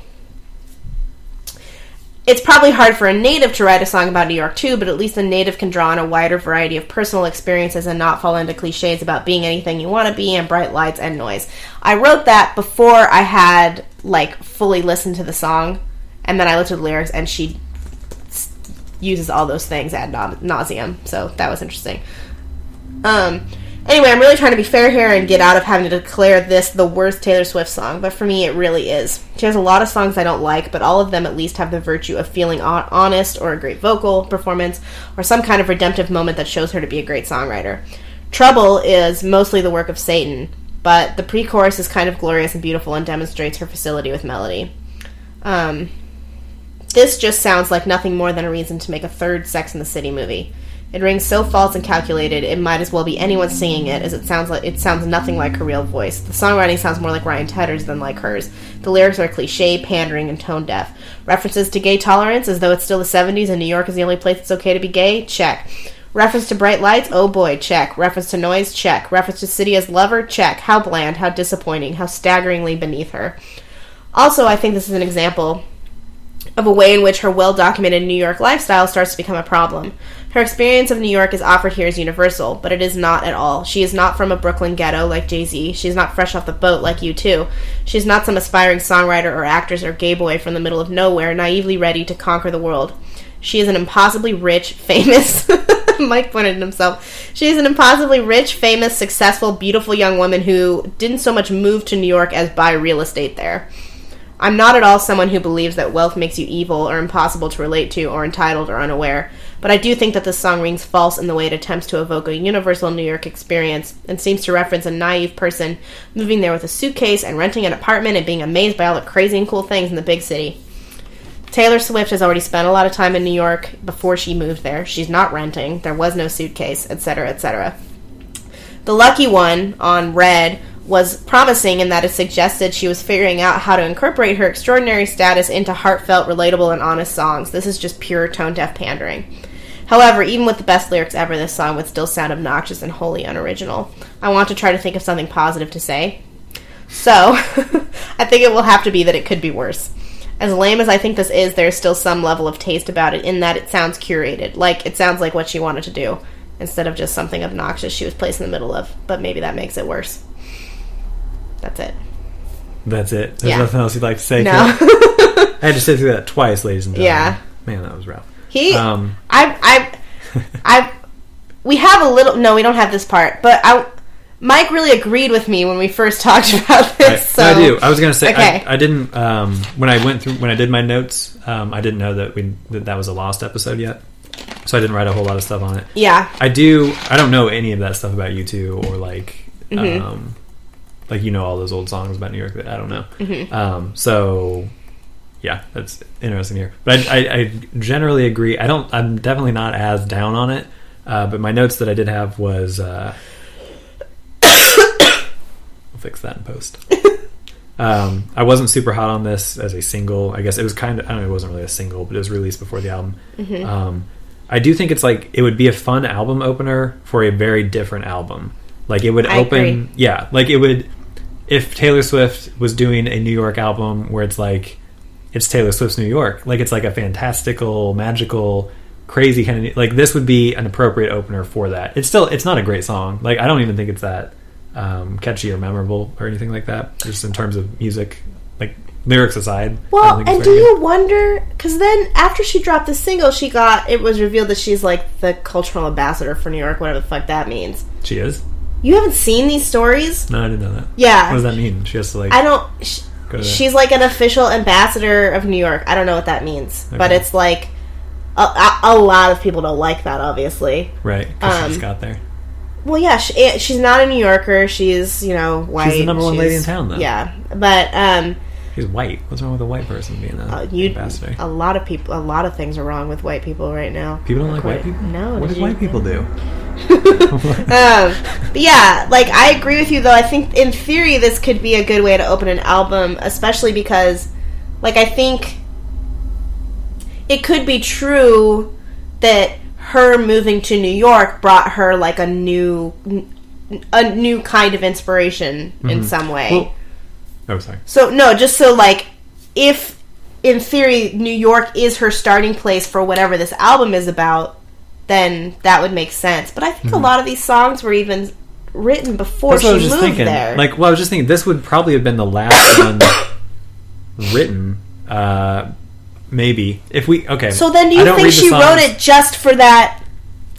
It's probably hard for a native to write a song about New York too, but at least a native can draw on a wider variety of personal experiences and not fall into cliches about being anything you want to be and bright lights and noise. I wrote that before I had, like, fully listened to the song, and then I looked at the lyrics, and she uses all those things ad nauseum, so that was interesting. Anyway, I'm really trying to be fair here and get out of having to declare this the worst Taylor Swift song, but for me it really is. She has a lot of songs I don't like, but all of them at least have the virtue of feeling honest, or a great vocal performance, or some kind of redemptive moment that shows her to be a great songwriter. Trouble is mostly the work of Satan, but the pre-chorus is kind of glorious and beautiful and demonstrates her facility with melody. This just sounds like nothing more than a reason to make a third Sex and the City movie. It rings so false and calculated, it might as well be anyone singing it, as it sounds nothing like her real voice. The songwriting sounds more like Ryan Tedder's than like hers. The lyrics are cliche, pandering, and tone deaf. References to gay tolerance, as though it's still the 70s and New York is the only place it's okay to be gay? Check. Reference to bright lights? Oh boy, check. Reference to noise? Check. Reference to city as lover? Check. How bland, how disappointing, how staggeringly beneath her. Also, I think this is an example of a way in which her well-documented New York lifestyle starts to become a problem. Her experience of New York is offered here as universal, but it is not at all. She is not from a Brooklyn ghetto like Jay-Z. She is not fresh off the boat like U2. She is not some aspiring songwriter or actress or gay boy from the middle of nowhere, naively ready to conquer the world. She is an impossibly rich, famous... Mike pointed at himself. She is an impossibly rich, famous, successful, beautiful young woman who didn't so much move to New York as buy real estate there. I'm not at all someone who believes that wealth makes you evil or impossible to relate to or entitled or unaware, but I do think that this song rings false in the way it attempts to evoke a universal New York experience and seems to reference a naive person moving there with a suitcase and renting an apartment and being amazed by all the crazy and cool things in the big city. Taylor Swift has already spent a lot of time in New York before she moved there. She's not renting. There was no suitcase, etc., etc. The Lucky One on Red was promising in that it suggested she was figuring out how to incorporate her extraordinary status into heartfelt, relatable, and honest songs. This is just pure tone-deaf pandering. However, even with the best lyrics ever, this song would still sound obnoxious and wholly unoriginal. I want to try to think of something positive to say. So, I think it will have to be that it could be worse. As lame as I think this is, there's still some level of taste about it in that it sounds curated. Like, it sounds like what she wanted to do, instead of just something obnoxious she was placed in the middle of. But maybe that makes it worse. That's it. That's it? There's nothing else you'd like to say? No. I had to sit through that twice, ladies and gentlemen. Yeah. Man, that was rough. We have a little... No, we don't have this part. But Mike really agreed with me when we first talked about this. Right. So. No, I do. I was going to say, okay. I didn't... when I did my notes, I didn't know that was a lost episode yet. So I didn't write a whole lot of stuff on it. Yeah. I don't know any of that stuff about U2 or like... Mm-hmm. Like, you know, all those old songs about New York that I don't know. Mm-hmm. So, yeah, that's interesting here. But I generally agree. I'm definitely not as down on it. But my notes that I did have was... we'll fix that in post. I wasn't super hot on this as a single. I guess it was kind of... I don't know, it wasn't really a single, but it was released before the album. Mm-hmm. I do think it's like... It would be a fun album opener for a very different album. Like, it would open... agree. Yeah, like, it would... If Taylor Swift was doing a New York album where it's like, it's Taylor Swift's New York, like it's like a fantastical, magical, crazy kind of, like this would be an appropriate opener for that. It's not a great song. Like I don't even think it's that catchy or memorable or anything like that, just in terms of music, like lyrics aside. Well, and do you wonder, because then after she dropped the single, it was revealed that she's like the cultural ambassador for New York, whatever the fuck that means. She is? You haven't seen these stories? No, I didn't know that. Yeah. What does that mean? She has to like... She's like an official ambassador of New York. I don't know what that means. Okay. But it's like... A lot of people don't like that, obviously. Right, because she's got there. Well, yeah, she's not a New Yorker. She's, white. She's the number one lady in town, though. Yeah, but... She's white. What's wrong with a white person being an ambassador? A lot of things are wrong with white people right now. People don't like white people? No. What do white people do? But yeah, like I agree with you though. I think in theory this could be a good way to open an album, especially because like I think it could be true that her moving to New York brought her like a new kind of inspiration in some way. Well, oh, sorry. So no, just so like if in theory, New York is her starting place for whatever this album is about, then that would make sense. But I think a lot of these songs were even written before she moved there. Like, well, I was just thinking this would probably have been the last one written. Maybe if we So then, do you think she wrote it just for that?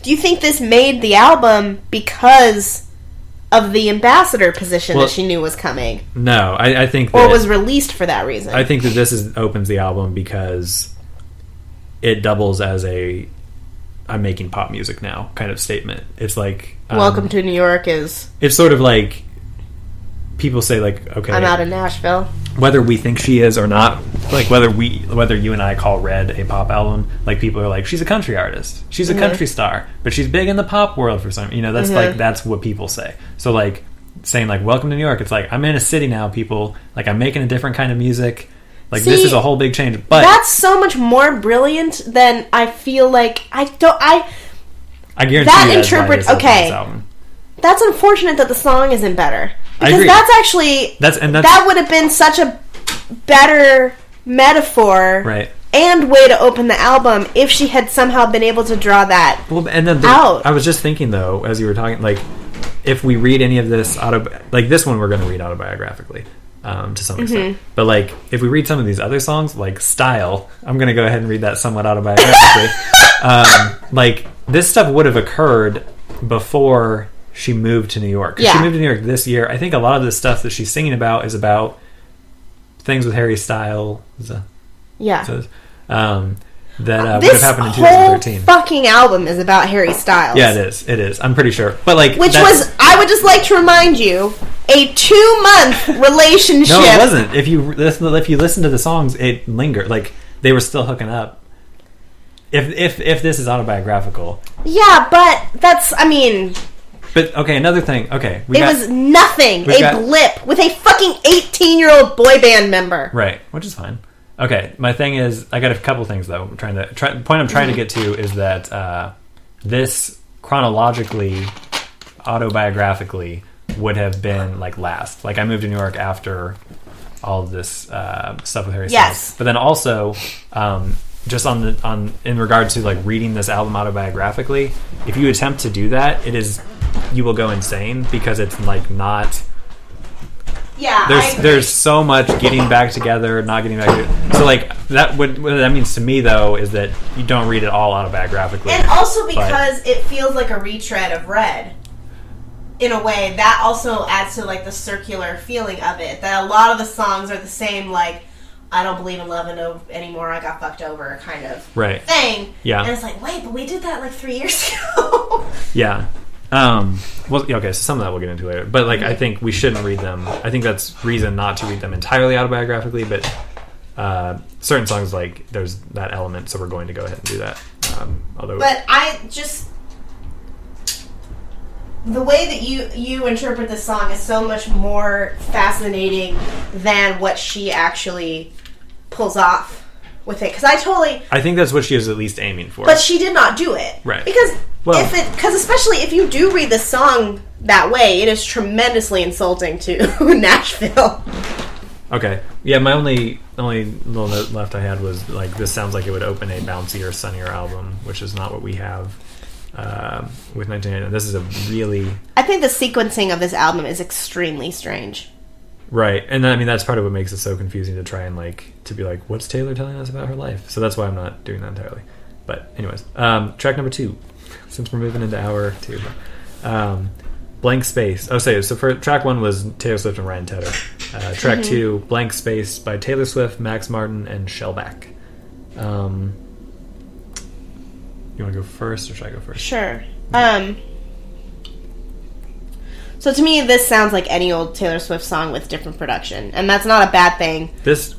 Do you think this made the album because of the ambassador position that she knew was coming? No, I think that... Or was released for that reason? I think that this opens the album because it doubles as I'm making pop music now kind of statement. It's like... Welcome to New York is... It's sort of like... People say, like, okay... I'm out of Nashville. Whether we think she is or not, like, whether you and I call Red a pop album, like, people are like, she's a country artist. She's a country star. But she's big in the pop world for some... that's, like, that's what people say. So, like, saying, like, welcome to New York, it's like, I'm in a city now, people. Like, I'm making a different kind of music. Like, this is a whole big change. But that's so much more brilliant than I feel like... I guarantee that interpret... Okay. That's unfortunate that the song isn't better. Because that's actually... that would have been such a better metaphor... Right. And way to open the album if she had somehow been able to draw that out. I was just thinking, though, as you were talking, like, if we read any of this... like, this one we're going to read autobiographically, to some extent. But, like, if we read some of these other songs, like Style, I'm going to go ahead and read that somewhat autobiographically. Like, this stuff would have occurred before... she moved to New York. She moved to New York this year. I think a lot of the stuff that she's singing about is about things with Harry Styles. That would have happened in 2013. This whole fucking album is about Harry Styles. Yeah, it is. I'm pretty sure. But like, I would just like to remind you, a 2-month relationship. No, it wasn't. If you listen to the songs, it lingered. Like, they were still hooking up. If this is autobiographical. Yeah, but that's, I mean... But, okay, another thing. Okay. It was nothing. Blip with a fucking 18-year-old boy band member. Right, which is fine. Okay, my thing is... I got a couple things, though. The point I'm trying to get to is that this, chronologically, autobiographically, would have been, like, last. Like, I moved to New York after all of this stuff with Harry Styles. Yes. But then also... just in regard to, like, reading this album autobiographically, if you attempt to do that, you will go insane because it's, like, not... Yeah, there's so much getting back together, not getting back together. So, like, what that means to me, though, is that you don't read it all autobiographically. And also because it feels like a retread of Red. In a way, that also adds to, like, the circular feeling of it. That a lot of the songs are the same, like, I don't believe in love anymore, I got fucked over kind of thing. Yeah. And it's like, wait, but we did that like 3 years ago. Yeah. Well, okay, so some of that we'll get into later. But, like, I think we shouldn't read them. I think that's reason not to read them entirely autobiographically, but certain songs, like, there's that element, so we're going to go ahead and do that. But I just... The way that you interpret this song is so much more fascinating than what she actually pulls off with it. Because I think that's what she was at least aiming for. But she did not do it. Right. Because especially if you do read the song that way, it is tremendously insulting to Nashville. Okay. Yeah, my only little note left I had was, like, this sounds like it would open a bouncier, sunnier album, which is not what we have. With 1989, this is a really... I think the sequencing of this album is extremely strange. Right, and I mean, that's part of what makes it so confusing to try and, like, to be like, what's Taylor telling us about her life? So that's why I'm not doing that entirely. But anyways, track number 2, since we're moving into hour 2. Blank Space. So for track 1 was Taylor Swift and Ryan Tedder. Track 2, Blank Space by Taylor Swift, Max Martin, and Shellback. You want to go first, or should I go first? Sure. So to me, this sounds like any old Taylor Swift song with different production, and that's not a bad thing.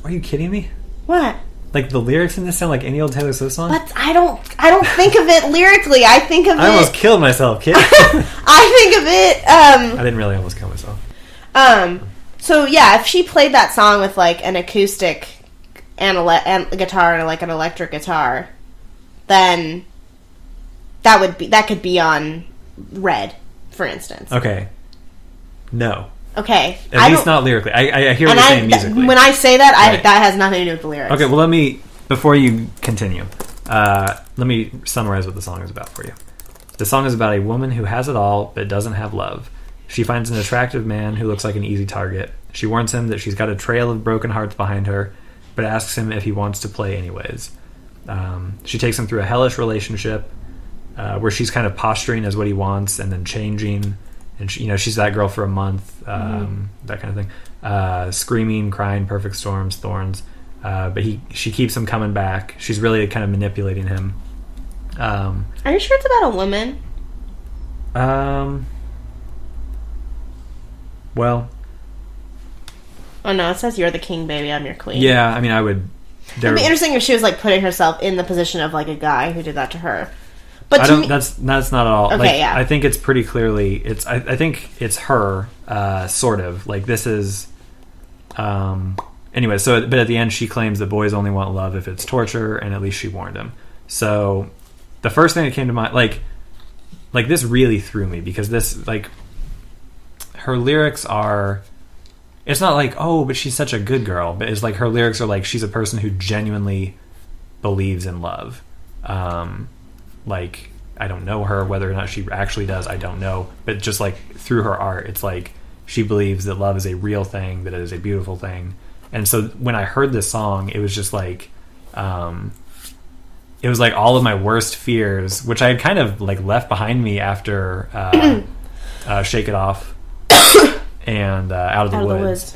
Are you kidding me? What? Like, the lyrics in this sound like any old Taylor Swift song? But I don't think of it lyrically. I think of it... I almost killed myself, kid. I think of it... I didn't really almost kill myself. So yeah, if she played that song with, like, an acoustic and a guitar and, like, an electric guitar, then that could be on Red, for instance. Okay. No. Okay. At least not lyrically. I hear what you're saying musically. When I say that, right. that has nothing to do with the lyrics. Okay, well, before you continue, let me summarize what the song is about for you. The song is about a woman who has it all, but doesn't have love. She finds an attractive man who looks like an easy target. She warns him that she's got a trail of broken hearts behind her, but asks him if he wants to play anyways. She takes him through a hellish relationship where she's kind of posturing as what he wants and then changing. And she's that girl for a month, that kind of thing. Screaming, crying, perfect storms, thorns. But she keeps him coming back. She's really kind of manipulating him. Are you sure it's about a woman? Well. Oh no, it says you're the king, baby, I'm your queen. Yeah, I mean, I would. It'd be interesting if she was like putting herself in the position of like a guy who did that to her. But that's not at all. Okay, yeah. I think it's pretty clearly. I think it's her, sort of. Like this is. Anyway, but at the end, she claims that boys only want love if it's torture, and at least she warned him. So, the first thing that came to mind, like this really threw me because this, like, her lyrics are. It's not like, oh, but she's such a good girl, but it's like her lyrics are like she's a person who genuinely believes in love. Like, I don't know her, whether or not she actually does, I don't know. But just like through her art, it's like she believes that love is a real thing, that it is a beautiful thing. And so when I heard this song, it was just like, it was like all of my worst fears, which I had kind of like left behind me after Shake It Off and Out of the Woods.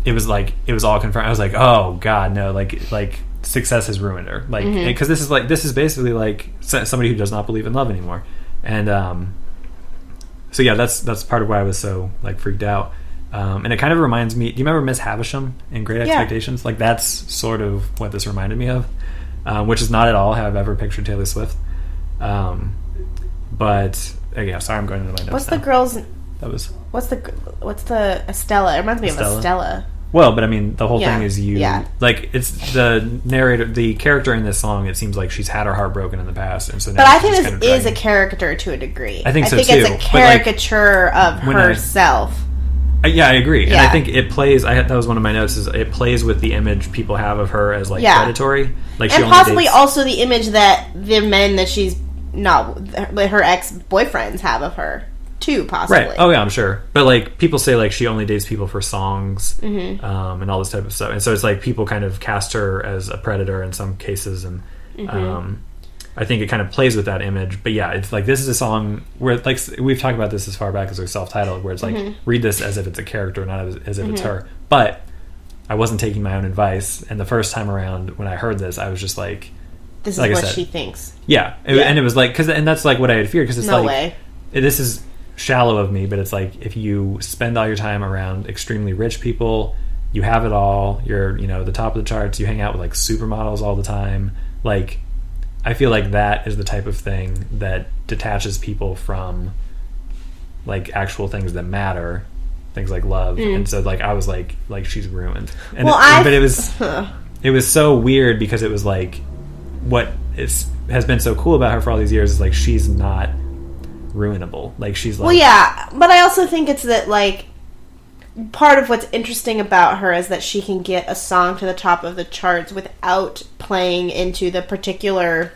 It was all confirmed. I was like, oh God, no, like success has ruined her, like, because this is basically like somebody who does not believe in love anymore. And so yeah, that's part of why I was so like freaked out. And it kind of reminds me, do you remember Miss Havisham in Great Expectations? Like that's sort of what this reminded me of, which is not at all how I've ever pictured Taylor Swift. But yeah, sorry, I'm going into my notes. What's the girl's? What's the Estella? It reminds me of Estella. Well, but I mean, the whole thing is like, it's the narrator, the character in this song, it seems like she's had her heart broken in the past, and so now. But I think this is a character to a degree. I think so too. It's a caricature of herself. Yeah, I agree. And I think it plays, that was one of my notes, is it plays with the image people have of her as like predatory. Like, and possibly also the image that the men that she's not, her ex-boyfriends have of her. Too, possibly. Right. Oh yeah, I'm sure. But like people say like she only dates people for songs, and all this type of stuff. And so it's like people kind of cast her as a predator in some cases, and I think it kind of plays with that image. But yeah, it's like this is a song where like we've talked about this as far back as they're self-titled, where it's like read this as if it's a character, not as if it's her. But I wasn't taking my own advice, and the first time around when I heard this, I was just like, "This is what she thinks." Yeah, and it was like and that's like what I had feared because it's this is shallow of me, but it's like if you spend all your time around extremely rich people, you have it all, you're the top of the charts, you hang out with like supermodels all the time, like I feel like that is the type of thing that detaches people from like actual things that matter, things like love. And so like I was like she's ruined. And but it was so weird because it was like what has been so cool about her for all these years is like she's not ruinable. Like she's like, well, yeah, but I also think it's that like part of what's interesting about her is that she can get a song to the top of the charts without playing into the particular,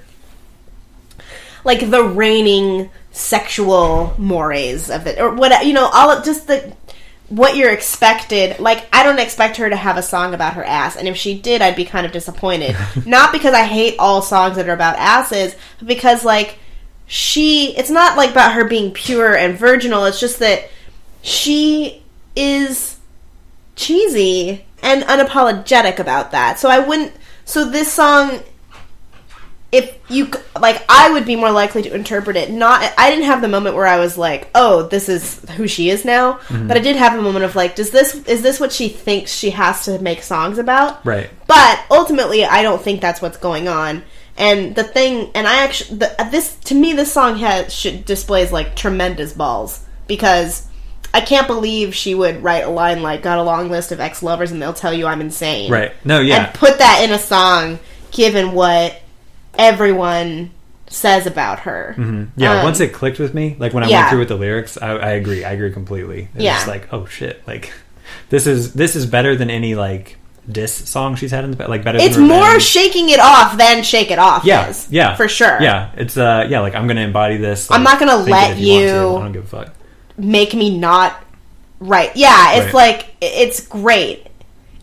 like the reigning sexual mores of it, or what all of just what you're expected. Like I don't expect her to have a song about her ass, and if she did, I'd be kind of disappointed. Not because I hate all songs that are about asses, but because like it's not like about her being pure and virginal, it's just that she is cheesy and unapologetic about that. So this song, if you like, I would be more likely to interpret it I didn't have the moment where I was like, oh, this is who she is now, but I did have a moment of like, is this what she thinks she has to make songs about? Right. But ultimately I don't think that's what's going on. And the thing, and I actually, this song displays like tremendous balls, because I can't believe she would write a line like, got a long list of ex-lovers and they'll tell you I'm insane. Right. No, yeah. And put that in a song, given what everyone says about her. Yeah, once it clicked with me, like when I went through with the lyrics, I agree. I agree completely. It's just like, oh shit, like this is better than any like diss song she's had in the like better. It's than more Shaking It Off than Shake It Off. Yeah, is, yeah, for sure. Yeah, it's like I'm gonna embody this. Like, I'm not gonna let you. I don't give a fuck. Make me not right. Yeah, it's like it's great,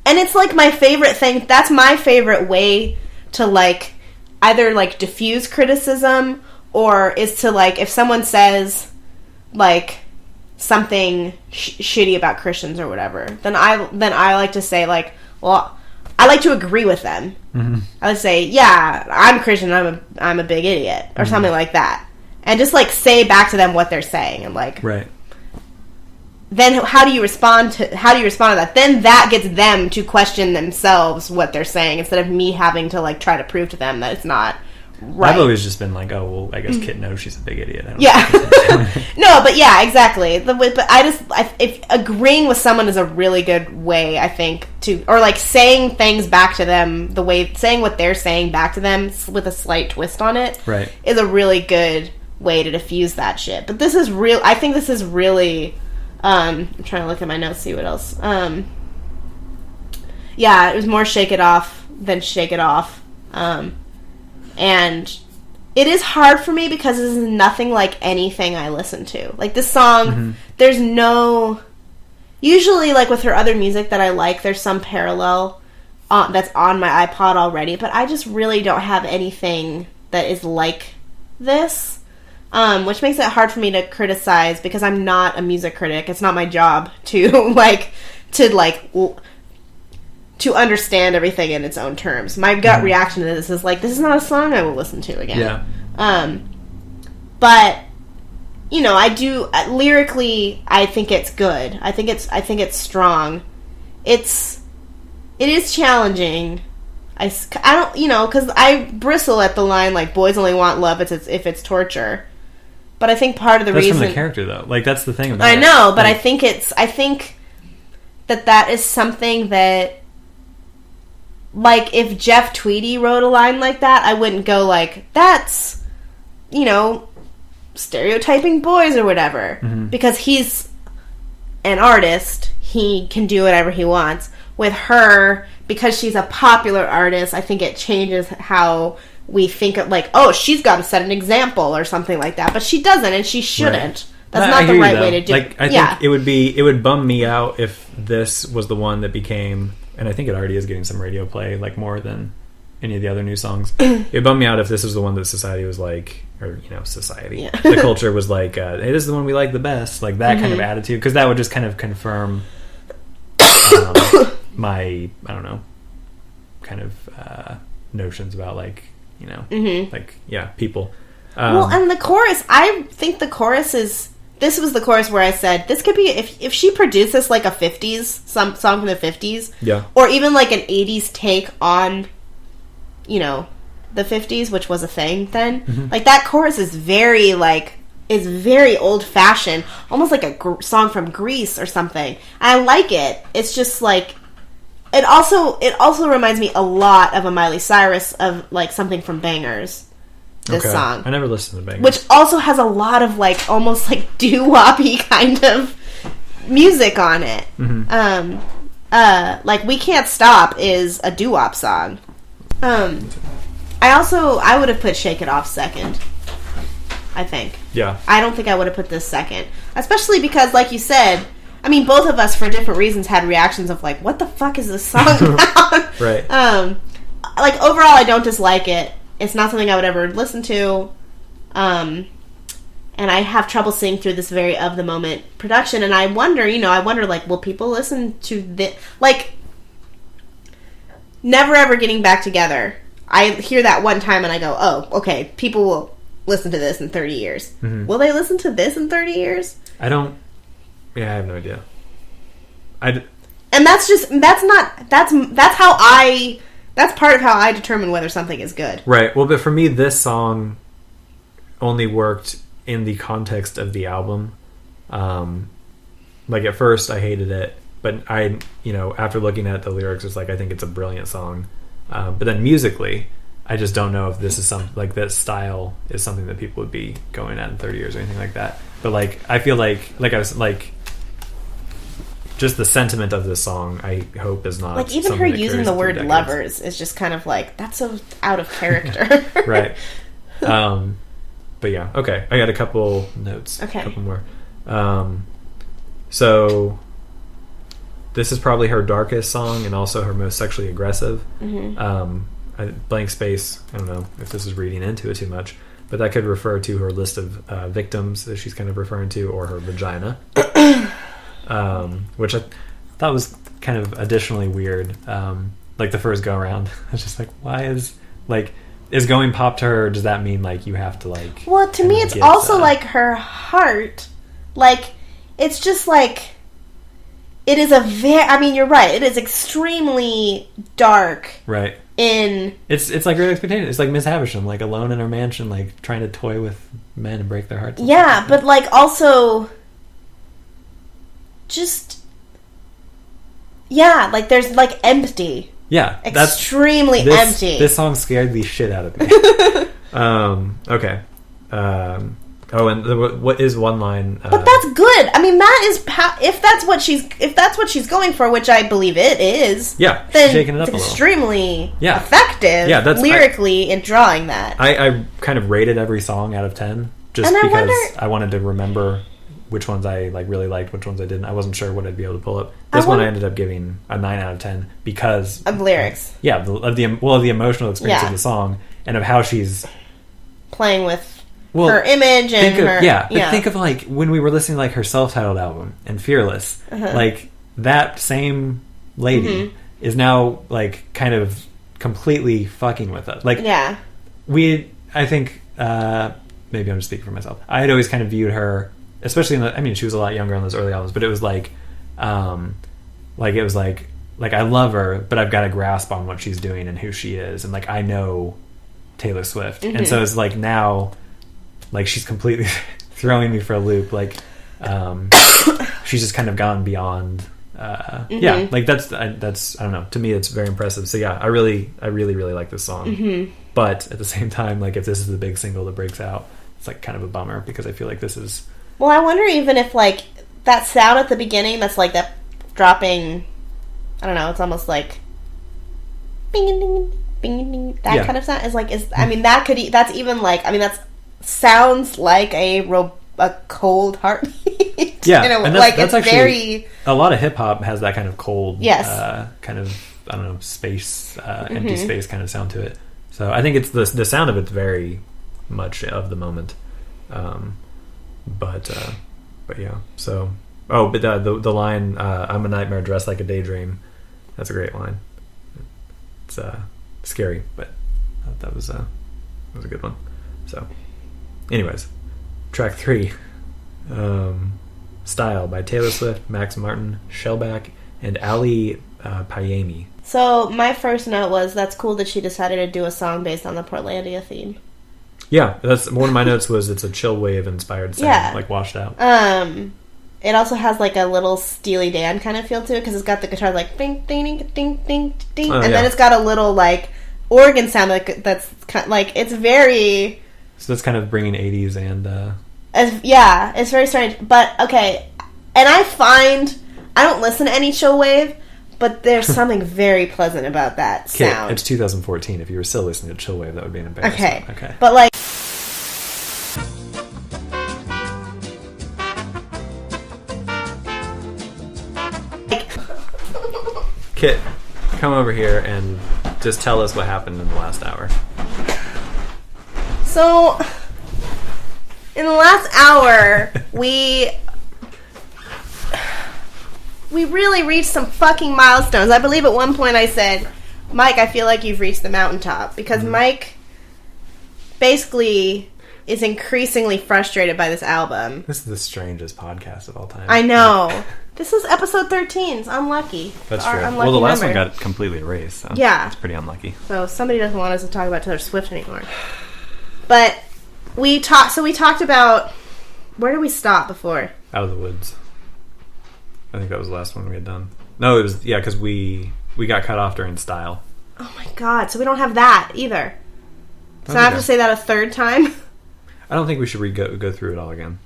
and it's like my favorite thing. That's my favorite way to like either like diffuse criticism or is to like if someone says like something shitty about Christians or whatever, then I like to say like, well, I like to agree with them. I would say, yeah, I'm Christian, I'm a big idiot or something like that, and just like say back to them what they're saying and like then how do you respond to that? Then that gets them to question themselves what they're saying instead of me having to like try to prove to them that it's not right. I've always just been like, oh well, I guess Kit knows she's a big idiot. No, but yeah, exactly. But if agreeing with someone is a really good way, I think, to or like saying things back to them, saying what they're saying back to them with a slight twist on it, is a really good way to diffuse that shit. But this is real. I think this is really. I'm trying to look at my notes, see what else. Yeah, it was more Shake It Off than Shake It Off. And it is hard for me because this is nothing like anything I listen to. Like, this song, there's no... Usually, like, with her other music that I like, there's some parallel that's on my iPod already, but I just really don't have anything that is like this. Which makes it hard for me to criticize because I'm not a music critic. It's not my job to to understand everything in its own terms. My gut reaction to this is like, this is not a song I will listen to again. Yeah. But you know, I do lyrically. I think it's good. I think it's strong. It is challenging. I don't, you know, because I bristle at the line like boys only want love if it's torture. But I think part of the reason... That's from the character, though. Like, that's the thing about it. I know, but like, I think that is something that... Like, if Jeff Tweedy wrote a line like that, I wouldn't go like, that's, you know, stereotyping boys or whatever. Because he's an artist. He can do whatever he wants. With her, because she's a popular artist, I think it changes how... we think of like, oh, she's got to set an example or something like that, but she doesn't, and she shouldn't. That's not the right way to do. Like, I think it would bum me out if this was the one that became, and I think it already is getting some radio play, like more than any of the other new songs. It would bum me out if this was the one that society was like, or you know, society, the culture was like, hey, this is the one we like the best, like that kind of attitude, because that would just kind of confirm my, I don't know, kind of notions about like. You know, like, yeah, people. Well, and the chorus, I think the chorus is... This was the chorus where I said, this could be... If she produced this like a 50s, some song from the 50s, or even like an 80s take on, you know, the 50s, which was a thing then, like, that chorus is very, like... is very old-fashioned, almost like a song from Greece or something. I like it. It's just, like... It also reminds me a lot of a Miley Cyrus of like something from Bangers. This song. I never listened to Bangers. Which also has a lot of like almost like doo-wop-y kind of music on it. Like We Can't Stop is a doo-wop song. I would have put Shake It Off second. I think. Yeah. I don't think I would have put this second. Especially because, like you said, I mean, both of us, for different reasons, had reactions of, like, what the fuck is this song about? Right. Like, overall, I don't dislike it. It's not something I would ever listen to. And I have trouble seeing through this very of-the-moment production. And I wonder, like, will people listen to this? Like, Never Ever Getting Back Together. I hear that one time and I go, oh, okay, people will listen to this in 30 years. Will they listen to this in 30 years? Yeah, I have no idea. And that's part of how I determine whether something is good. Right. Well, but for me, this song only worked in the context of the album. Like, at first, I hated it, but after looking at the lyrics, it's like, I think it's a brilliant song. But then musically, I just don't know if this is like this style is something that people would be going at in 30 years or anything like that. But like I feel like I was like, just the sentiment of this song I hope is not like even her using the word lovers is just kind of like that's so out of character. Right. But yeah, okay, I got a couple notes. Okay, a couple more. So this is probably her darkest song and also her most sexually aggressive. Blank space, I don't know if this is reading into it too much, but that could refer to her list of victims that she's kind of referring to, or her vagina. Which I thought was kind of additionally weird. Like the first go around, I was just like, why is going pop to her? Does that mean like you have to like? Well, to me, it's also like her heart. Like it's just like it is a very. I mean, you're right. It is extremely dark. Right. It's like Great Expectations. It's like Miss Havisham, like alone in her mansion, like trying to toy with men and break their hearts. Yeah, but like also. Just like there's like empty. Yeah, extremely empty. This song scared the shit out of me. Okay. And what is one line? But that's good. I mean, that is if that's what she's going for, which I believe it is. Yeah, then she's shaking it up it's a little. Extremely effective. Yeah, that's lyrically in drawing that. I kind of rated every song out of 10 just because I wanted to remember which ones I like really liked, which ones I didn't. I wasn't sure what I'd be able to pull up. This one I ended up giving a 9 out of 10 because of lyrics. Yeah, of the emotional experience of the song and of how she's playing with her image and think of like when we were listening to like her self-titled album and Fearless, like that same lady is now like kind of completely fucking with us. Like I think maybe I'm just speaking for myself. I had always kind of viewed her, especially she was a lot younger on those early albums, but it was like I love her, but I've got a grasp on what she's doing and who she is, and like I know Taylor Swift, and so it's like now, like she's completely throwing me for a loop. Like she's just kind of gone beyond. Like that's I don't know. To me, it's very impressive. So yeah, I really like this song. But at the same time, like if this is the big single that breaks out, it's like kind of a bummer because I feel like this is. Well, I wonder even if, like, that sound at the beginning that's, like, that dropping, I don't know, it's almost like bing, bing, bing, that kind of sound is, like, that's even, like, that sounds like a cold heartbeat. Yeah, and that's actually, very... A lot of hip-hop has that kind of cold, kind of, I don't know, space, empty space kind of sound to it. So I think it's the sound of it's very much of the moment. But yeah. So but the line "I'm a nightmare dressed like a daydream," that's a great line. It's scary, but that was a good one. So, anyways, track 3, "Style" by Taylor Swift, Max Martin, Shellback, and Ali Payami. So my first note was that's cool that she decided to do a song based on the Portlandia theme. Yeah, that's one of my notes. Was it's a chill wave inspired sound, like washed out. It also has like a little Steely Dan kind of feel to it because it's got the guitar like ding ding ding ding ding ding, then it's got a little like organ sound that's kind of, like it's very. So that's kind of bringing 80s and. It's very strange, but okay. And I don't listen to any chill wave, but there's something very pleasant about that sound. It's 2014. If you were still listening to chillwave, that would be an embarrassment. Okay. But like... Kit, come over here and just tell us what happened in the last hour. So, in the last hour, we really reached some fucking milestones. I believe at one point I said, Mike, I feel like you've reached the mountaintop. Because Mike basically is increasingly frustrated by this album. This is the strangest podcast of all time. I know. This is episode 13. It's unlucky. That's true. Well, the last one got completely erased. So it's pretty unlucky. So somebody doesn't want us to talk about Taylor Swift anymore. But we talked about... Where did we stop before? Out of the Woods. I think that was the last one we had done. No, it was, because we got cut off during Style. Oh my god, so we don't have that either. So I have to say that a third time? I don't think we should go through it all again.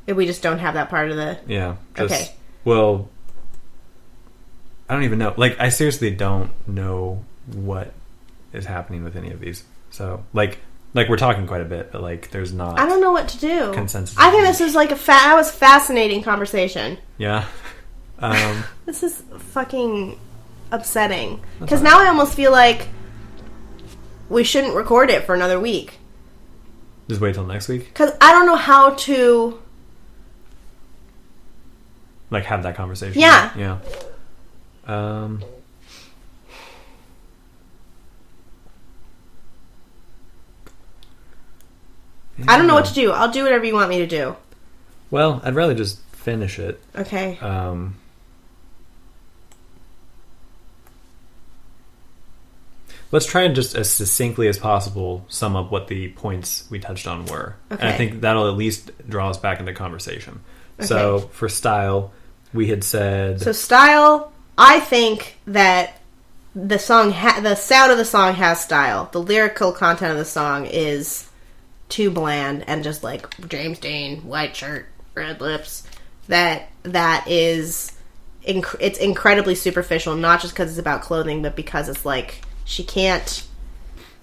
If we just don't have that part of the... Yeah. Okay. Well, I don't even know. Like, I seriously don't know what is happening with any of these. So, like we're talking quite a bit, but, like, there's not... I don't know what to do. Consensus. I think this is, like, that was fascinating conversation. Yeah. This is fucking upsetting. Because now I almost feel like we shouldn't record it for another week. Just wait till next week? Because I don't know how to... Like, have that conversation? Yeah. Yeah. I don't know what to do. I'll do whatever you want me to do. Well, I'd rather just finish it. Okay. Let's try and just as succinctly as possible sum up what the points we touched on were. Okay. And I think that'll at least draw us back into conversation. Okay. So, for style, we had said... So style, I think that the song, the sound of the song has style. The lyrical content of the song is too bland and just like James Dean, white shirt, red lips. That is, it's incredibly superficial, not just because it's about clothing, but because it's like, she can't...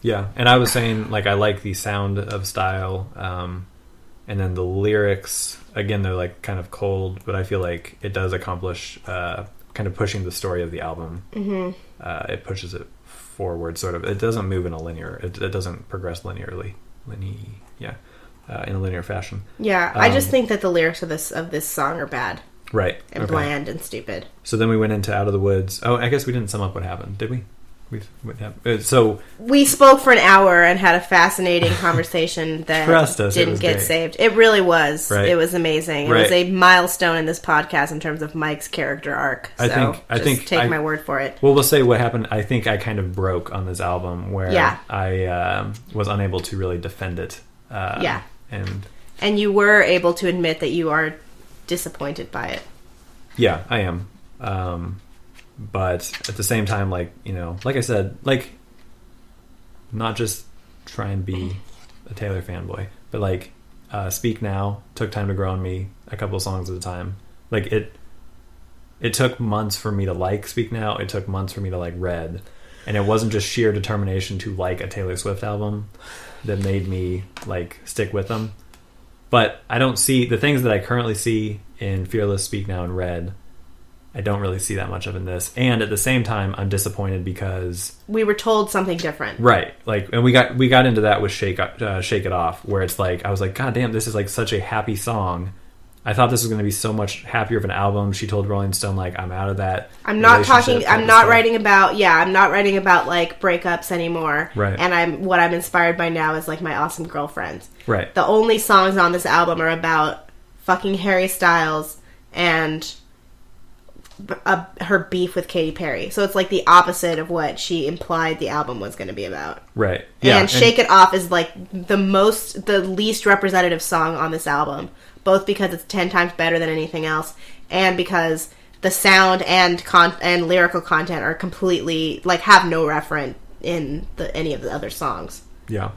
Yeah, and I was saying, like, I like the sound of style, and then the lyrics, again, they're, like, kind of cold, but I feel like it does accomplish kind of pushing the story of the album. Mm-hmm. It pushes it forward, sort of. It doesn't move in a linear... It doesn't progress linearly. In a linear fashion. Yeah, I just think that the lyrics of this song are bad. Right. And bland and stupid. So then we went into Out of the Woods. Oh, I guess we didn't sum up what happened, did we? So we spoke for an hour and had a fascinating conversation that didn't get saved. It really was. Right. It was amazing. It was a milestone in this podcast in terms of Mike's character arc. So I think take my word for it. Well, we'll say what happened. I think I kind of broke on this album where I was unable to really defend it. And you were able to admit that you are disappointed by it. Yeah, I am. But at the same time, like, you know, like I said, like, not just try and be a Taylor fanboy, but like, Speak Now took time to grow on me, a couple of songs at a time. Like, it took months for me to like Speak Now. It took months for me to like Red. And it wasn't just sheer determination to like a Taylor Swift album that made me like stick with them. But I don't see the things that I currently see in Fearless, Speak Now, and Red. I don't really see that much of in this. And at the same time, I'm disappointed because... we were told something different. Right. Like, and we got into that with Shake It Off, where it's like, I was like, God damn, this is like such a happy song. I thought this was going to be so much happier of an album. She told Rolling Stone, like, I'm out of that. I'm not writing about like breakups anymore. Right. And what I'm inspired by now is like my awesome girlfriends. Right. The only songs on this album are about fucking Harry Styles and her beef with Katy Perry. So it's like the opposite of what she implied the album was going to be about. Right. Yeah. And Shake It Off is like the least representative song on this album, both because it's 10 times better than anything else and because the sound and lyrical content are completely like have no reference in any of the other songs. Yeah.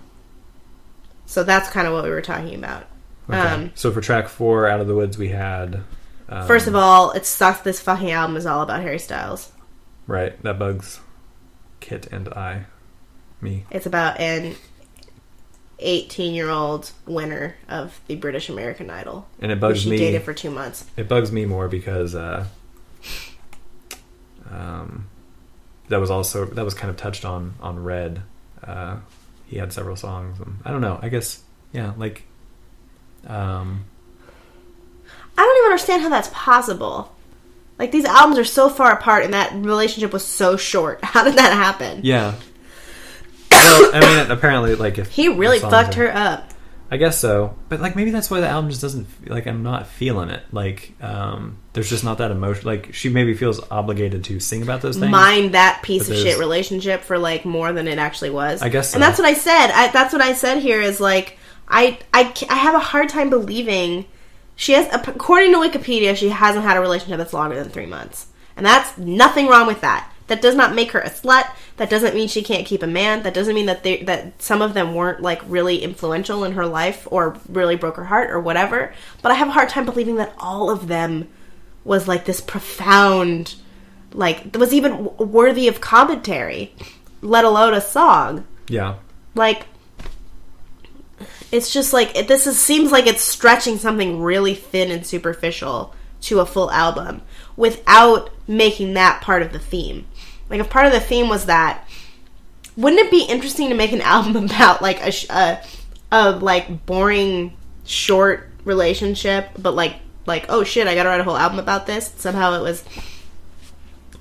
So that's kind of what we were talking about. Okay. So for track 4, Out of the Woods, we had... first of all, it sucks this fucking album is all about Harry Styles. Right. That bugs Kit and me. It's about an 18-year-old winner of the British American Idol. And it bugs me. She dated for 2 months. It bugs me more because that was kind of touched on Red. He had several songs. And I don't know. I guess, yeah, like... I don't even understand how that's possible. Like, these albums are so far apart and that relationship was so short. How did that happen? Yeah. Well, I mean, apparently, like, if... he really fucked her up. I guess so. But, like, maybe that's why the album just doesn't... like, I'm not feeling it. Like, there's just not that emotion. Like, she maybe feels obligated to sing about those things. Mind that piece of shit relationship for, like, more than it actually was. I guess so. And that's what I said. That's what I said here is, like, I have a hard time believing... she has, according to Wikipedia, she hasn't had a relationship that's longer than 3 months. And that's nothing wrong with that. That does not make her a slut. That doesn't mean she can't keep a man. That doesn't mean that some of them weren't, like, really influential in her life or really broke her heart or whatever. But I have a hard time believing that all of them was, like, this profound, like, was even worthy of commentary, let alone a song. Yeah. Like, it's just, like, seems like it's stretching something really thin and superficial to a full album without making that part of the theme. Like, if part of the theme was that, wouldn't it be interesting to make an album about, like, a like, boring, short relationship, but, like, oh, shit, I gotta write a whole album about this? Somehow it was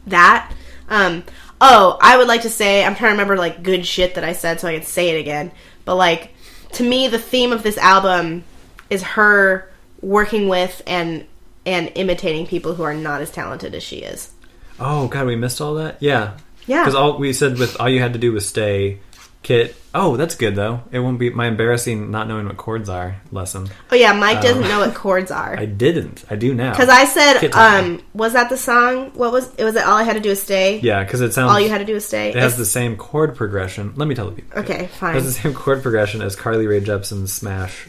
that. I would like to say, I'm trying to remember, like, good shit that I said so I can say it again, but, like, to me, the theme of this album is her working with and imitating people who are not as talented as she is. Oh, God, we missed all that? Yeah. Yeah. Because we said with all you had to do was stay, Kit. Oh, that's good, though. It won't be my embarrassing not knowing what chords are lesson. Oh, yeah, Mike doesn't know what chords are. I didn't. I do now. Because I said, was that the song? Was it All I Had to Do Was Stay? Yeah, because it sounds... All You Had to Do Was Stay? It has the same chord progression. Let me tell the people. Okay, fine. It has the same chord progression as Carly Rae Jepsen's smash,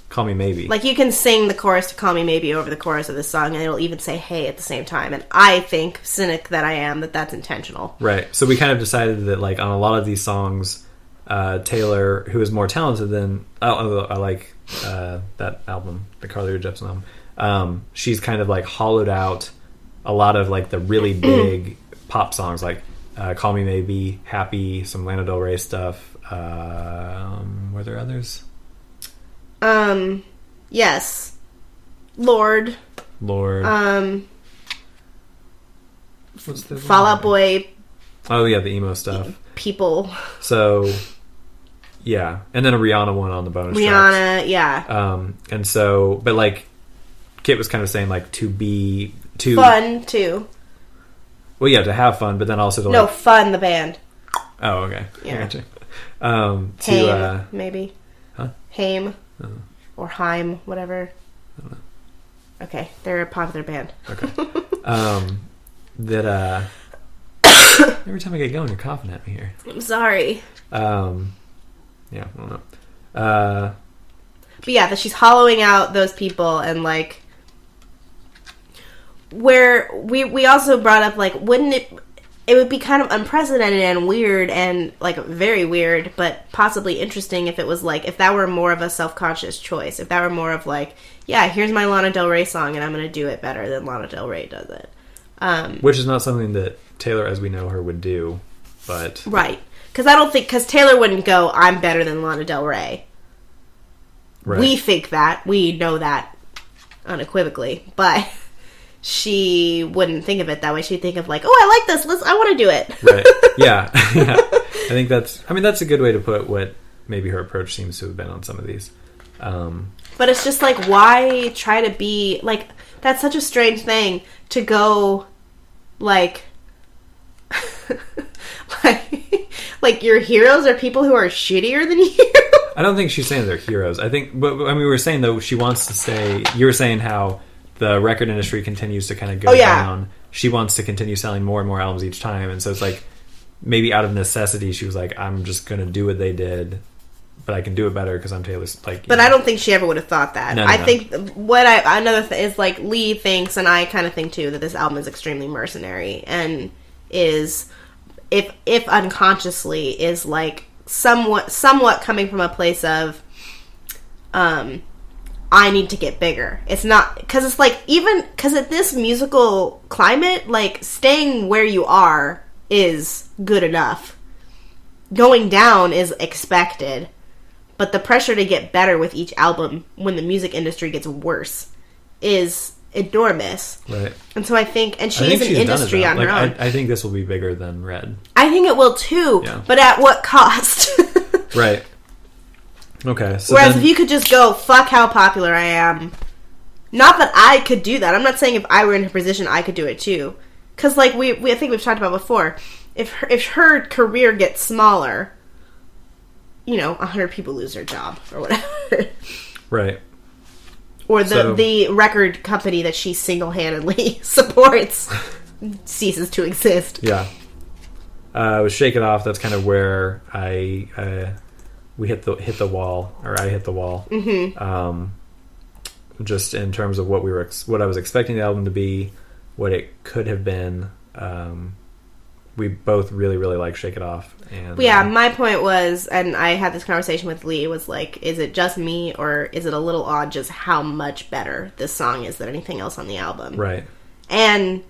Call Me Maybe. Like, you can sing the chorus to Call Me Maybe over the chorus of this song, and it'll even say hey at the same time. And I think, cynic that I am, that's intentional. Right. So we kind of decided that, like, on a lot of these songs, Taylor, who is more talented than... I like that album, the Carly Rae Jepsen album. She's kind of, like, hollowed out a lot of, like, the really big pop songs, like Call Me Maybe, Happy, some Lana Del Rey stuff. Were there others? Yes. Lord. What's the Fall Out Boy. Oh, yeah, the emo stuff. People. So, yeah. And then a Rihanna one on the bonus Rihanna, tracks. Yeah. And so, but, like, Kit was kind of saying, like, to fun, too. Well, yeah, to have fun, but then also to, No, like... Fun, the band. Oh, okay. Yeah. Gotcha. Maybe. Huh? Haim. Or Haim, whatever. I don't know. Okay, they're a popular band. Okay. Every time I get going, you're coughing at me here. I'm sorry. Yeah, I don't know. But yeah, that she's hollowing out those people, and, like, where we also brought up, like, wouldn't it would be kind of unprecedented and weird and, like, very weird, but possibly interesting if it was, like, if that were more of a self-conscious choice. If that were more of, like, yeah, here's my Lana Del Rey song and I'm going to do it better than Lana Del Rey does it. Which is not something that Taylor, as we know her, would do, but... Right. Because Taylor wouldn't go, I'm better than Lana Del Rey. Right. We think that. We know that unequivocally. But... she wouldn't think of it that way. She'd think of, like, oh, I like this. I want to do it. Right. Yeah. Yeah. I think that's a good way to put what maybe her approach seems to have been on some of these. But it's just, like, why try to be, like, that's such a strange thing to go, like, like your heroes are people who are shittier than you. I don't think she's saying they're heroes. I think, but I mean, we were saying, though, she wants to say, you were saying how the record industry continues to kind of go down. She wants to continue selling more and more albums each time. And so it's like, maybe out of necessity, she was like, I'm just going to do what they did, but I can do it better because I'm Taylor. Like, but I don't think she ever would have thought that. No, I think is like Lee thinks, and I kind of think too, that this album is extremely mercenary and is, if unconsciously, is like somewhat coming from a place of, I need to get bigger. It's not, because it's like, even, because at this musical climate, like, staying where you are is good enough. Going down is expected. But the pressure to get better with each album when the music industry gets worse is enormous. Right. And so I think, and she's an industry on her own. I think this will be bigger than Red. I think it will too, yeah. But at what cost? Right. Okay. So whereas if you could just go, fuck how popular I am. Not that I could do that. I'm not saying if I were in her position, I could do it too. Because, like, I think we've talked about before, if her career gets smaller, 100 people lose their job or whatever. Right. Or the record company that she single-handedly supports ceases to exist. Yeah. with Shake It Off, that's kind of where we hit the wall, or I hit the wall. Mm-hmm. Just in terms of what I was expecting the album to be, what it could have been. We both really, really like Shake It Off. And my point was, and I had this conversation with Lee, was like, is it just me, or is it a little odd just how much better this song is than anything else on the album? Right. And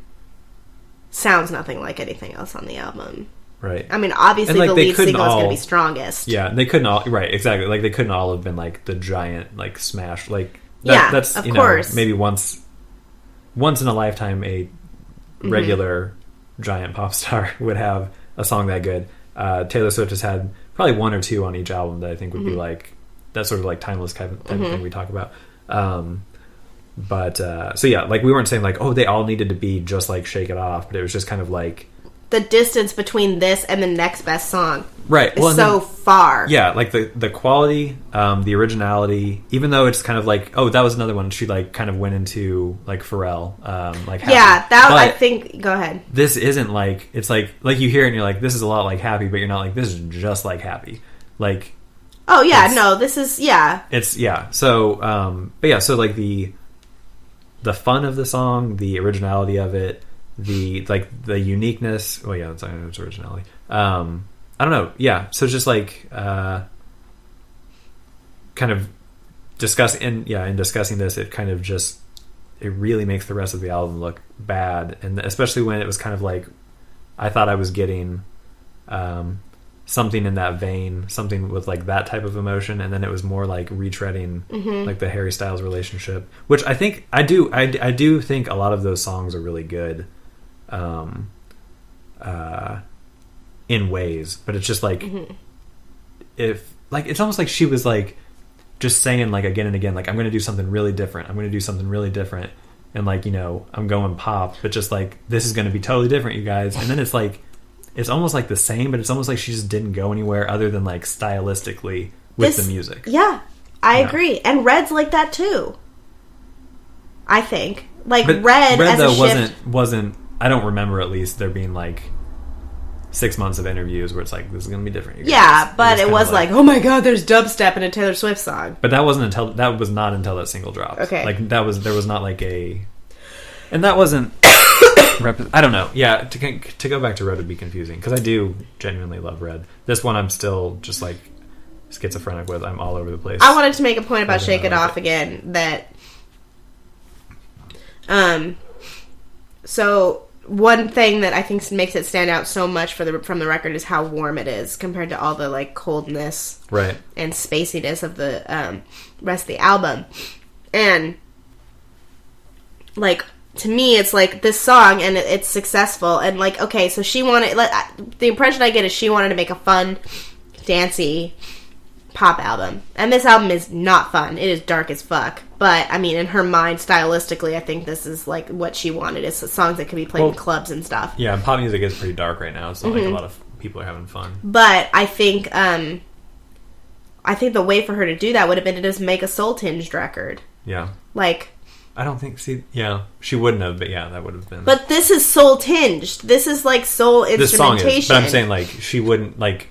sounds nothing like anything else on the album. Right. I mean, obviously the lead single is going to be strongest. Yeah, they couldn't all... Right, exactly. Like, they couldn't all have been, like, the giant, like, smash. Like, that's, of course. Maybe once in a lifetime a regular giant pop star would have a song that good. Taylor Swift has had probably one or two on each album that I think would be, like... That sort of, like, timeless type of thing we talk about. But, so yeah, like, we weren't saying, like, oh, they all needed to be just like Shake It Off, but it was just kind of, like... The distance between this and the next best song is so far. Yeah, like the quality, the originality, even though it's kind of like, oh, that was another one she like kind of went into like Pharrell, like Happy. Yeah, that I think. Go ahead. This isn't like, it's like you hear it and you're like, this is a lot like Happy, but you're not like, this is just like Happy, like. Oh yeah, no, this is It's So, but yeah, so like the fun of the song, the originality of it. The uniqueness. Oh yeah, it's originality. I don't know. Yeah, so just like kind of in discussing this, it kind of just it really makes the rest of the album look bad, and especially when it was kind of like I thought I was getting something in that vein, something with like that type of emotion, and then it was more like retreading like the Harry Styles relationship, which I think I do think a lot of those songs are really good. In ways, but it's just like if like it's almost like she was like just saying like again and again like I'm going to do something really different, and like, you know, I'm going pop, but just like this is going to be totally different, you guys. And then it's like it's almost like the same, but it's almost like she just didn't go anywhere other than like stylistically with the music. I agree. And Red's like that too, I think. Like Red as though a shift wasn't I don't remember at least there being like 6 months of interviews where it's like this is gonna be different. You guys. Yeah, but it was like, oh my god, there's dubstep in a Taylor Swift song. But that was not until that single dropped. Okay, like there was not like and that wasn't. I don't know. Yeah, to go back to Red would be confusing because I do genuinely love Red. This one I'm still just like schizophrenic with. I'm all over the place. I wanted to make a point about Shake It Off again that. So one thing that I think makes it stand out so much from the record is how warm it is compared to all the like coldness, right, and spaciness of the rest of the album. And like to me, it's like this song and it's successful. And like, okay, so she wanted the impression I get is she wanted to make a fun, dancey pop album, and this album is not fun. It is dark as fuck, but I mean in her mind stylistically I think this is like what she wanted, is songs that could be played in clubs and stuff. Yeah, pop music is pretty dark right now. It's not like a lot of people are having fun, but I think the way for her to do that would have been to just make a soul tinged record. Yeah, like I don't think she wouldn't have, but yeah, that would have been. But this is soul tinged. This is like soul instrumentation. This song is, but I'm saying like she wouldn't like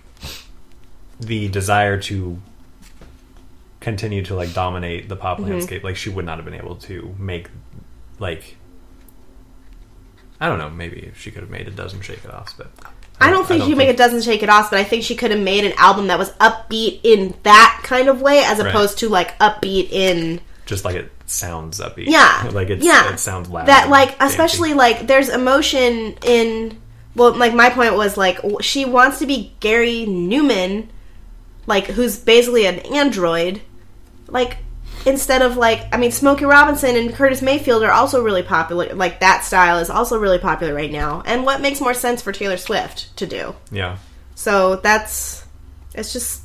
the desire to continue to like dominate the pop landscape. Like she would not have been able to make like I don't know, maybe she could have made a dozen Shake It Offs, but I don't think she could make a dozen Shake It Offs, but I think she could have made an album that was upbeat in that kind of way as opposed to like upbeat in just like it sounds upbeat. Yeah. Like it sounds loud. That like especially like there's emotion in, well, like my point was like she wants to be Gary Newman, like who's basically an android, like instead of like, I mean, Smokey Robinson and Curtis Mayfield are also really popular. Like that style is also really popular right now. And what makes more sense for Taylor Swift to do? Yeah. So it's just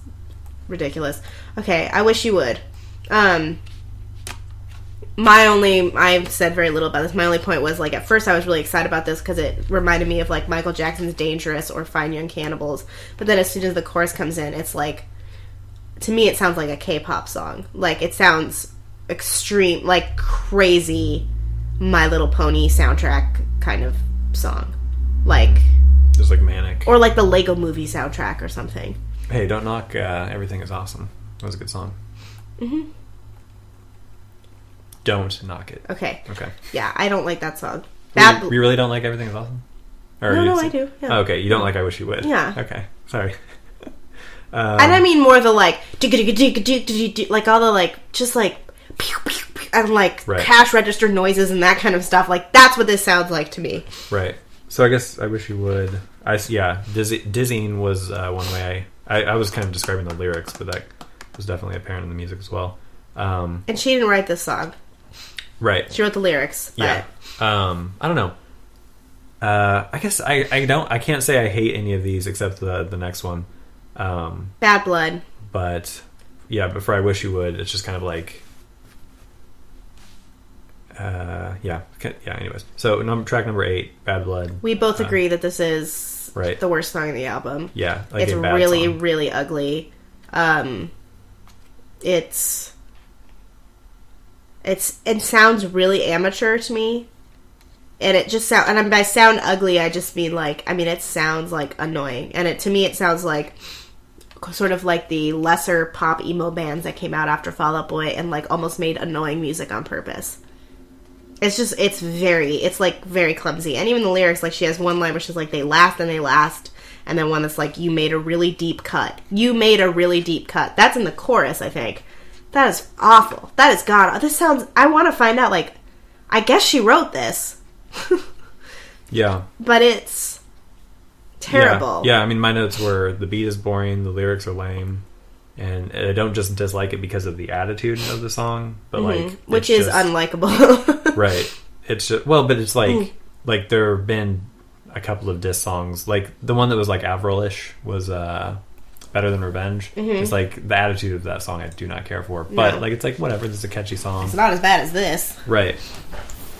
ridiculous. Okay, I wish you would. I've said very little about this. My only point was, like, at first I was really excited about this because it reminded me of, like, Michael Jackson's Dangerous or Fine Young Cannibals. But then as soon as the chorus comes in, it's like, to me it sounds like a K-pop song. Like, it sounds extreme, like, crazy My Little Pony soundtrack kind of song. Like... Just like manic. Or like the Lego Movie soundtrack or something. Hey, don't knock Everything Is Awesome. That was a good song. Mm-hmm. Don't knock it. Okay. Okay. Yeah, I don't like that song. You really don't like Everything Is Awesome? Or no, I do. Yeah. Oh, okay, you don't like I Wish You Would? Yeah. Okay, sorry. And I mean more the like, like all the like, just like, pew, pew, pew, and like cash register noises and that kind of stuff. Like, that's what this sounds like to me. Right. So I guess I Wish You Would. Dizzying was one way I was kind of describing the lyrics, but that was definitely apparent in the music as well. And she didn't write this song. Right. She wrote the lyrics. But... Yeah. I don't know. I guess I can't say I hate any of these except the next one. Bad Blood. But yeah, before I Wish You Would, it's just kind of like anyways. So track number 8, Bad Blood. We both agree that this is right. the worst song in the album. Yeah. Like it's really, song. Really ugly. It sounds really amateur to me. And it just sound, and by sound ugly, I just mean like, it sounds like annoying. And to me, it sounds like sort of like the lesser pop emo bands that came out after Fall Out Boy and like almost made annoying music on purpose. It's like very clumsy. And even the lyrics, like she has one line where she's like, they last and they last. And then one that's like, you made a really deep cut. You made a really deep cut. That's in the chorus, I think. That is awful. That is god. This sounds, I want to find out, like, I guess she wrote this. Yeah. But it's terrible. Yeah, my notes were the beat is boring, the lyrics are lame, and I don't just dislike it because of the attitude of the song, but which is just unlikable. Right. It's just, but it's like there have been a couple of diss songs, like the one that was like Avril-ish was Better Than Revenge. It's like the attitude of that song I do not care for, but like it's like whatever, this is a catchy song. It's not as bad as this. Right.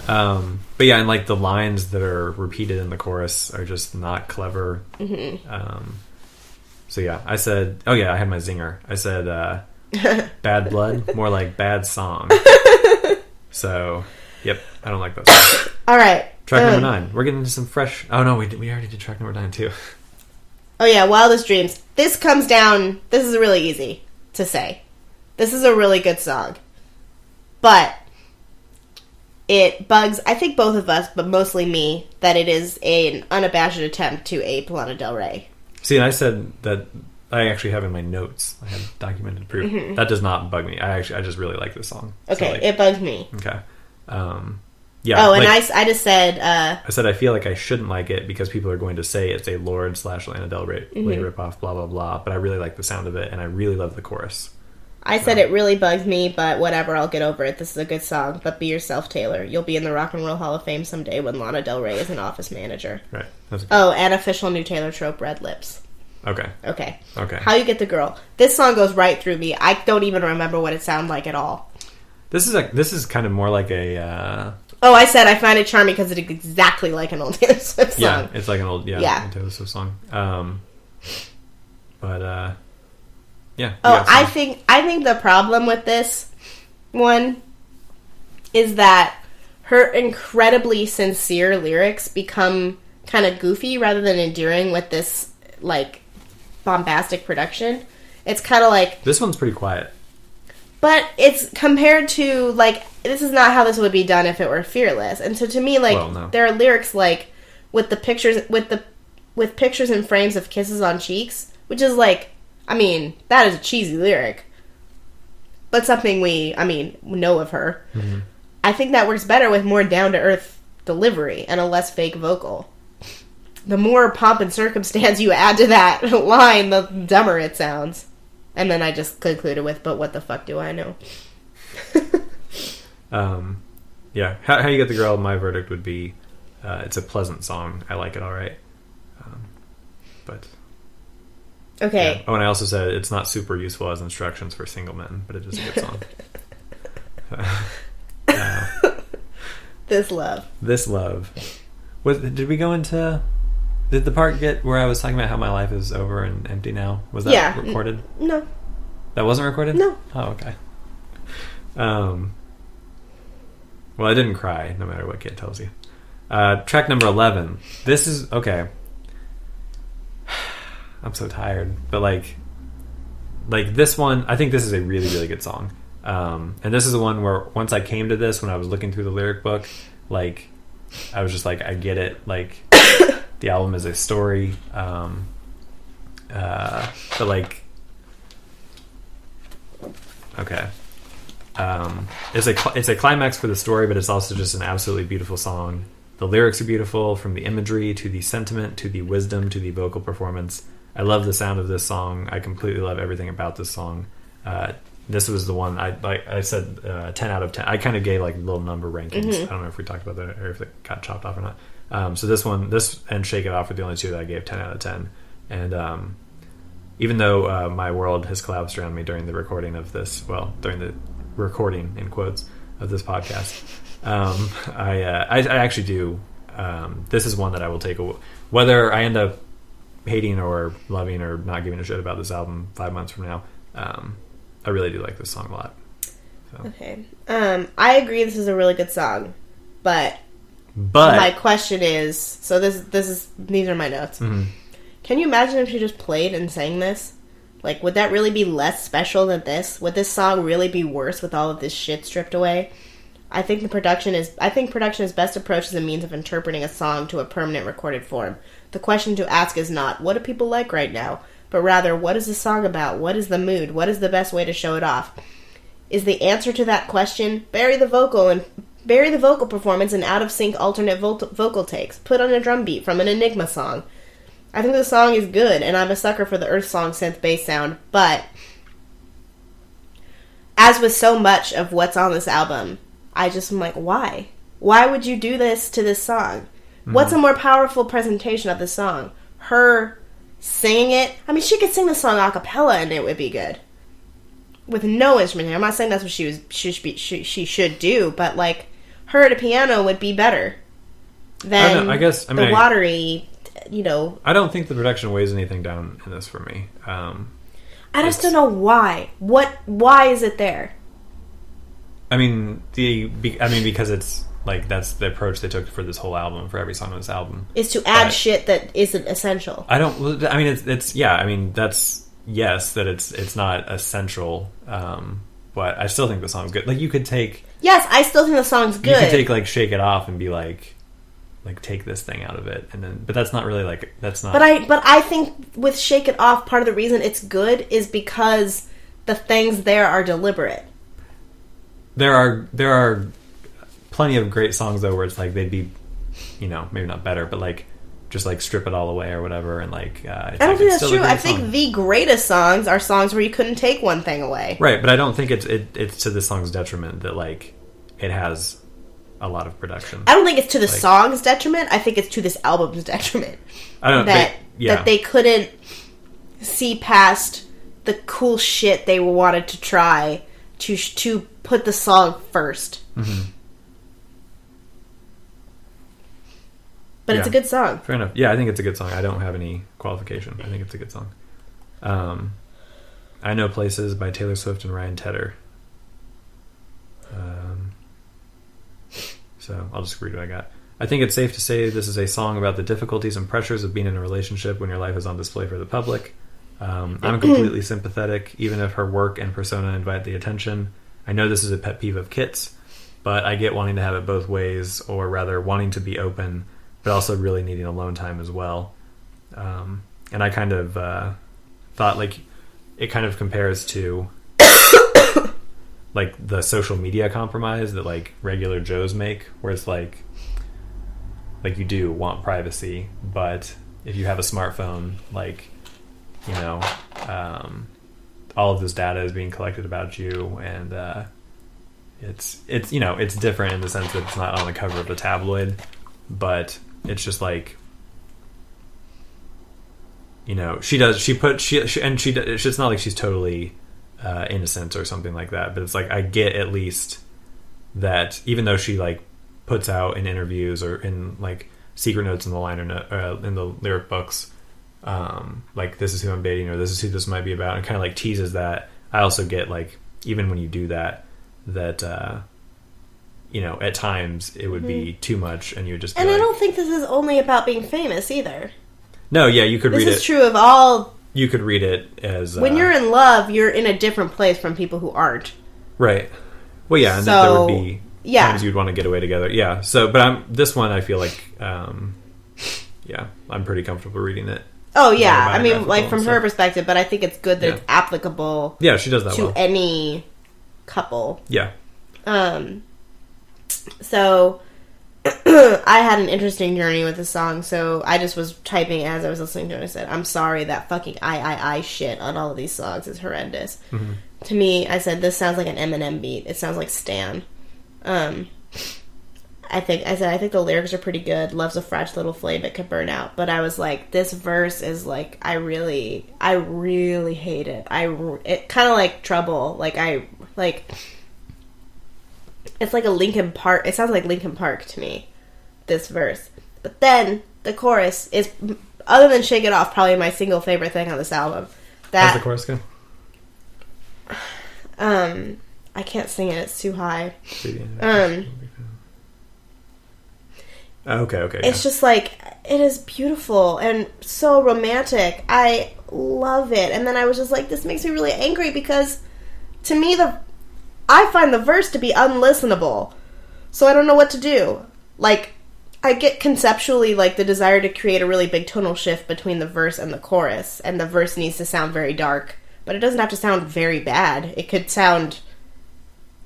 But yeah, and like the lines that are repeated in the chorus are just not clever. So yeah, I said, I had my zinger. I said, Bad Blood, more like bad song. So, yep, I don't like those songs. All right. Track number 9. We're getting into some fresh... Oh no, we already did track number 9 too. Oh yeah, Wildest Dreams. This comes down... This is really easy to say. This is a really good song. But... it bugs, I think both of us, but mostly me, that it is an unabashed attempt to ape Lana Del Rey. See, and I said that I actually have in my notes, I have documented proof. That does not bug me. I just really like this song. Okay, so, it bugs me. Okay. Yeah. Oh, and I just said... I said I feel like I shouldn't like it because people are going to say it's a Lorde/Lana Del Rey ripoff, blah, blah, blah. But I really like the sound of it, and I really love the chorus. I said it really bugs me, but whatever, I'll get over it. This is a good song, but be yourself, Taylor. You'll be in the Rock and Roll Hall of Fame someday when Lana Del Rey is an office manager. Right. And official new Taylor trope, red lips. Okay. How You Get the Girl. This song goes right through me. I don't even remember what it sounded like at all. This is kind of more like a... I said I find it charming because it's exactly like an old Taylor Swift song. Yeah, it's like an old Taylor Swift song. Yeah. I think the problem with this one is that her incredibly sincere lyrics become kind of goofy rather than endearing with this, like, bombastic production. It's kind of like... This one's pretty quiet. But it's compared to, like, this is not how this would be done if it were Fearless. And so to me, like, there are lyrics, like, with the pictures, with pictures and frames of kisses on cheeks, which is, like... that is a cheesy lyric. But something we know of her. Mm-hmm. I think that works better with more down-to-earth delivery and a less fake vocal. The more pomp and circumstance you add to that line, the dumber it sounds. And then I just concluded with, but what the fuck do I know? Yeah. How You Get the Girl, my verdict would be, it's a pleasant song. I like it all right. But... Okay. Yeah. Oh, and I also said it's not super useful as instructions for single men, but it is a good song. This love. Did we go into... Did the part get where I was talking about how my life is over and empty now? Was that recorded? No. That wasn't recorded? No. Oh, okay. Well, I didn't cry, no matter what Kit tells you. Track number 11. This is... Okay. I'm so tired. But like this one, I think this is a really, really good song. And this is the one where once I came to this, when I was looking through the lyric book, like I was just like, I get it. Like the album is a story. But like, okay. It's a climax for the story, but it's also just an absolutely beautiful song. The lyrics are beautiful, from the imagery to the sentiment to the wisdom to the vocal performance. I love the sound of this song. I completely love everything about this song. This was the one I said 10 out of 10. I kind of gave like little number rankings. I don't know if we talked about that or if it got chopped off or not. So this and Shake It Off were the only two that I gave 10 out of 10. And even though my world has collapsed around me during the recording of this, during the recording in quotes of this podcast, I actually do. This is one that I will take whether I end up hating or loving or not giving a shit about this album 5 months from now. I really do like this song a lot. So. Okay. I agree this is a really good song, but my question is, so these are my notes. Mm-hmm. Can you imagine if she just played and sang this? Like, would that really be less special than this? Would this song really be worse with all of this shit stripped away? I think production is best approached as a means of interpreting a song to a permanent recorded form. The question to ask is not, what do people like right now? But rather, what is the song about? What is the mood? What is the best way to show it off? Is the answer to that question, bury the vocal performance in out-of-sync alternate vocal takes, put on a drum beat from an Enigma song? I think the song is good, and I'm a sucker for the Earth Song synth bass sound, but as with so much of what's on this album, I just am like, why? Why would you do this to this song? Mm-hmm. What's a more powerful presentation of the song? Her singing it? I mean, she could sing the song a cappella and it would be good. With no instrument. I'm not saying that's what she should do, but like, her at a piano would be better than the watery, I don't think the production weighs anything down in this for me. I just don't know why. Why is it there? Because it's like that's the approach they took for this whole album, for every song on this album, is to add shit that isn't essential. It's not essential, but I still think the song's good. Like, you could take... Yes, I still think the song's good. You could take, like, Shake It Off and be like, take this thing out of it, and then... But that's not really, like... That's not... But I think with Shake It Off, part of the reason it's good is because the things there are deliberate. There are plenty of great songs, though, where it's like, they'd be, maybe not better, but, like, just, like, strip it all away or whatever, and, like... I don't think that's true. I think the greatest songs are songs where you couldn't take one thing away. Right, but I don't think it's to the song's detriment that, like, it has a lot of production. I don't think it's to the song's detriment. I think it's to this album's detriment. That they couldn't see past the cool shit they wanted to try to put the song first. Mm-hmm. But it's a good song. Fair enough. Yeah, I think it's a good song. I don't have any qualification. I think it's a good song. I Know Places by Taylor Swift and Ryan Tedder. So I'll just read what I got. I think it's safe to say this is a song about the difficulties and pressures of being in a relationship when your life is on display for the public. I'm completely sympathetic, even if her work and persona invite the attention. I know this is a pet peeve of Kit's, but I get wanting to have it both ways, or rather wanting to be open, but also really needing alone time as well. And I kind of thought, like, it kind of compares to like the social media compromise that, like, regular Joes make, where it's like you do want privacy, but if you have a smartphone, like, all of this data is being collected about you, and it's it's different in the sense that it's not on the cover of the tabloid, but it's just like, it's not like she's totally innocent or something like that, but it's like, I get at least that even though she, like, puts out in interviews or in, like, secret notes in the liner in the lyric books, like, this is who I'm dating, or this is who this might be about, and kind of, like, teases that. I also get, like, even when you do that at times it would be too much, and you would just be, and I don't think this is only about being famous either. No, yeah, you could read it. This is true of all you could read it as when you're in love, you're in a different place from people who aren't. Right. Well, yeah, and So, there would be yeah. times you'd want to get away together. Yeah. So, but this one, I feel like, yeah, I'm pretty comfortable reading it. Oh yeah, I mean, like from so. her perspective, but I think it's good that Yeah. it's applicable. Yeah, she does that to well. any couple. Yeah. So I had an interesting journey with the song. So I just was typing as I was listening to it. I said, "I'm sorry that fucking I shit on all of these songs is horrendous." Mm-hmm. To me, I said, "This sounds like an Eminem beat. It sounds like Stan." I think the lyrics are pretty good. Love's a fragile little flame, it could burn out. But I was like, this verse is like, I really hate it. It kind of like Trouble. It's like a Linkin Park. It sounds like Linkin Park to me, this verse. But then the chorus is, other than Shake It Off, probably my single favorite thing on this album. How's the chorus go? I can't sing it. It's too high. Okay. It's just like, it is beautiful and so romantic. I love it. And then I was just like, this makes me really angry because to me, I find the verse to be unlistenable. So I don't know what to do. Like, I get conceptually like the desire to create a really big tonal shift between the verse and the chorus. And the verse needs to sound very dark. But it doesn't have to sound very bad. It could sound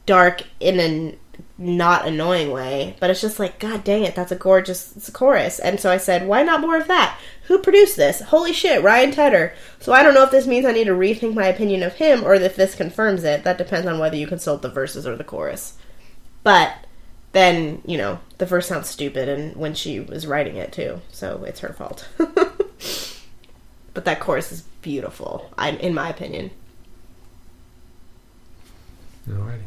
dark in a not annoying way, but it's just like, god dang it, that's a gorgeous chorus. And so I said, why not more of that? Who produced this? Holy shit, Ryan Tedder. So I don't know if this means I need to rethink my opinion of him or if this confirms it. That depends on whether you consult the verses or the chorus. But then, the verse sounds stupid and when she was writing it too, so it's her fault. But that chorus is beautiful, in my opinion. Alrighty.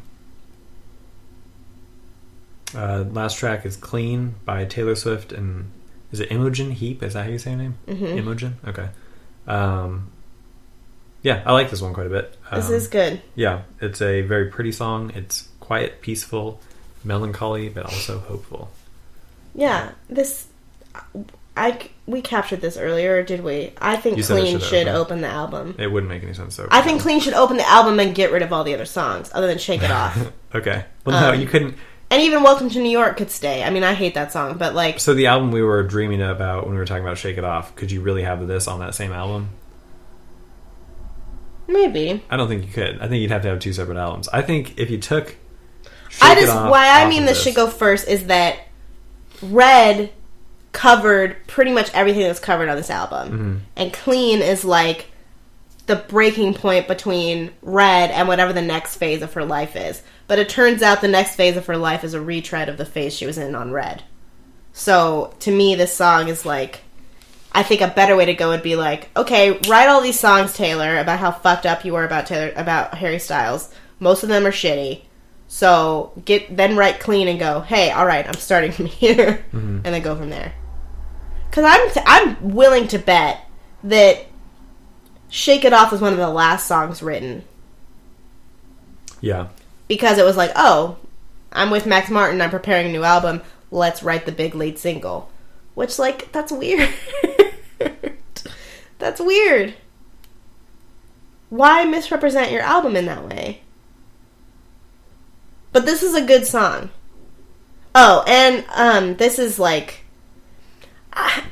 Last track is Clean by Taylor Swift and is it Imogen Heap? Is that how you say her name? Mm-hmm. Imogen? Okay. Yeah, I like this one quite a bit. This is good. Yeah, it's a very pretty song. It's quiet, peaceful, melancholy, but also hopeful. Yeah, we captured this earlier, did we? I think Clean should open the album. It wouldn't make any sense. So I think Clean should open the album and get rid of all the other songs, other than Shake It Off. Okay. Well, no, you couldn't... And even Welcome to New York could stay. I mean, I hate that song, but like... So the album we were dreaming about when we were talking about Shake It Off, could you really have this on that same album? Maybe. I don't think you could. I think you'd have to have two separate albums. I think if you took why I mean this should go first is that Red covered pretty much everything that's covered on this album. Mm-hmm. And Clean is like the breaking point between Red and whatever the next phase of her life is. But it turns out the next phase of her life is a retread of the phase she was in on Red. So, to me, this song is like... I think a better way to go would be like, okay, write all these songs, Taylor, about how fucked up you are about Harry Styles. Most of them are shitty. So, then write Clean and go, hey, alright, I'm starting from here. Mm-hmm. And then go from there. Because I'm willing to bet that Shake It Off was one of the last songs written. Yeah. Because it was like, oh, I'm with Max Martin, I'm preparing a new album, let's write the big lead single. Which, like, that's weird. That's weird. Why misrepresent your album in that way? But this is a good song. Oh, and this is like...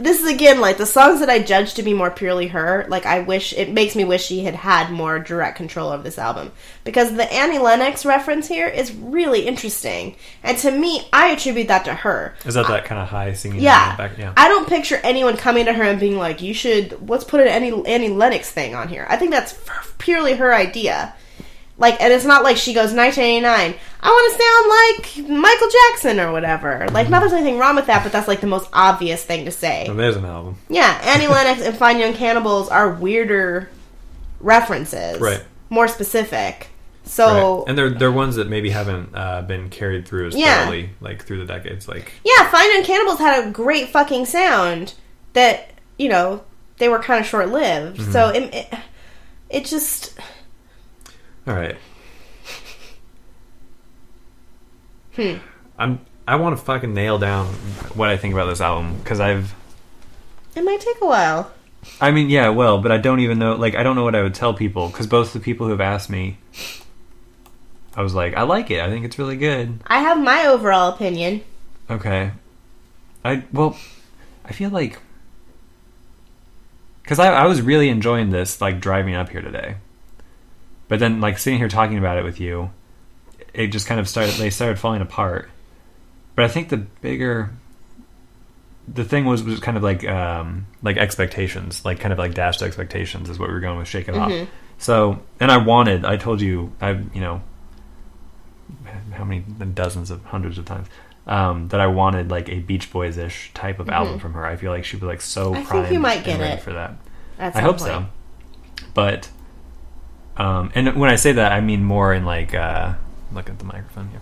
This is, again, like, the songs that I judge to be more purely her, like, it makes me wish she had more direct control of this album. Because the Annie Lennox reference here is really interesting. And to me, I attribute that to her. Is that kind of high singing? Yeah. Back? Yeah. I don't picture anyone coming to her and being like, let's put an Annie Lennox thing on here. I think that's purely her idea. Like, and it's not like she goes, 1989, I want to sound like Michael Jackson or whatever. Like, not there's anything wrong with that, but that's, like, the most obvious thing to say. Well, there's an album. Yeah, Annie Lennox and Fine Young Cannibals are weirder references. Right. More specific. So... Right. And they're ones that maybe haven't been carried through as thoroughly, like, through the decades. Like, yeah, Fine Young Cannibals had a great fucking sound that, they were kind of short-lived. Mm-hmm. So, it just... All right. I want to fucking nail down what I think about this album because It might take a while. I mean, yeah, well, but I don't even know. Like, I don't know what I would tell people because both the people who have asked me, I was like, I like it. I think it's really good. I have my overall opinion. Okay. I feel like because I was really enjoying this, like driving up here today, but then like sitting here talking about it with you, it just kind of started falling apart. But I think the thing was kind of like expectations, like kind of like dashed expectations is what we were going with Shake It Off. So, and I told you, how many dozens of hundreds of times, that I wanted like a Beach Boys-ish type of album from her. I feel like she'd be like so primed. I think you might get ready it for that. At I some hope point. so. But, and when I say that, I mean more in like, look at the microphone here.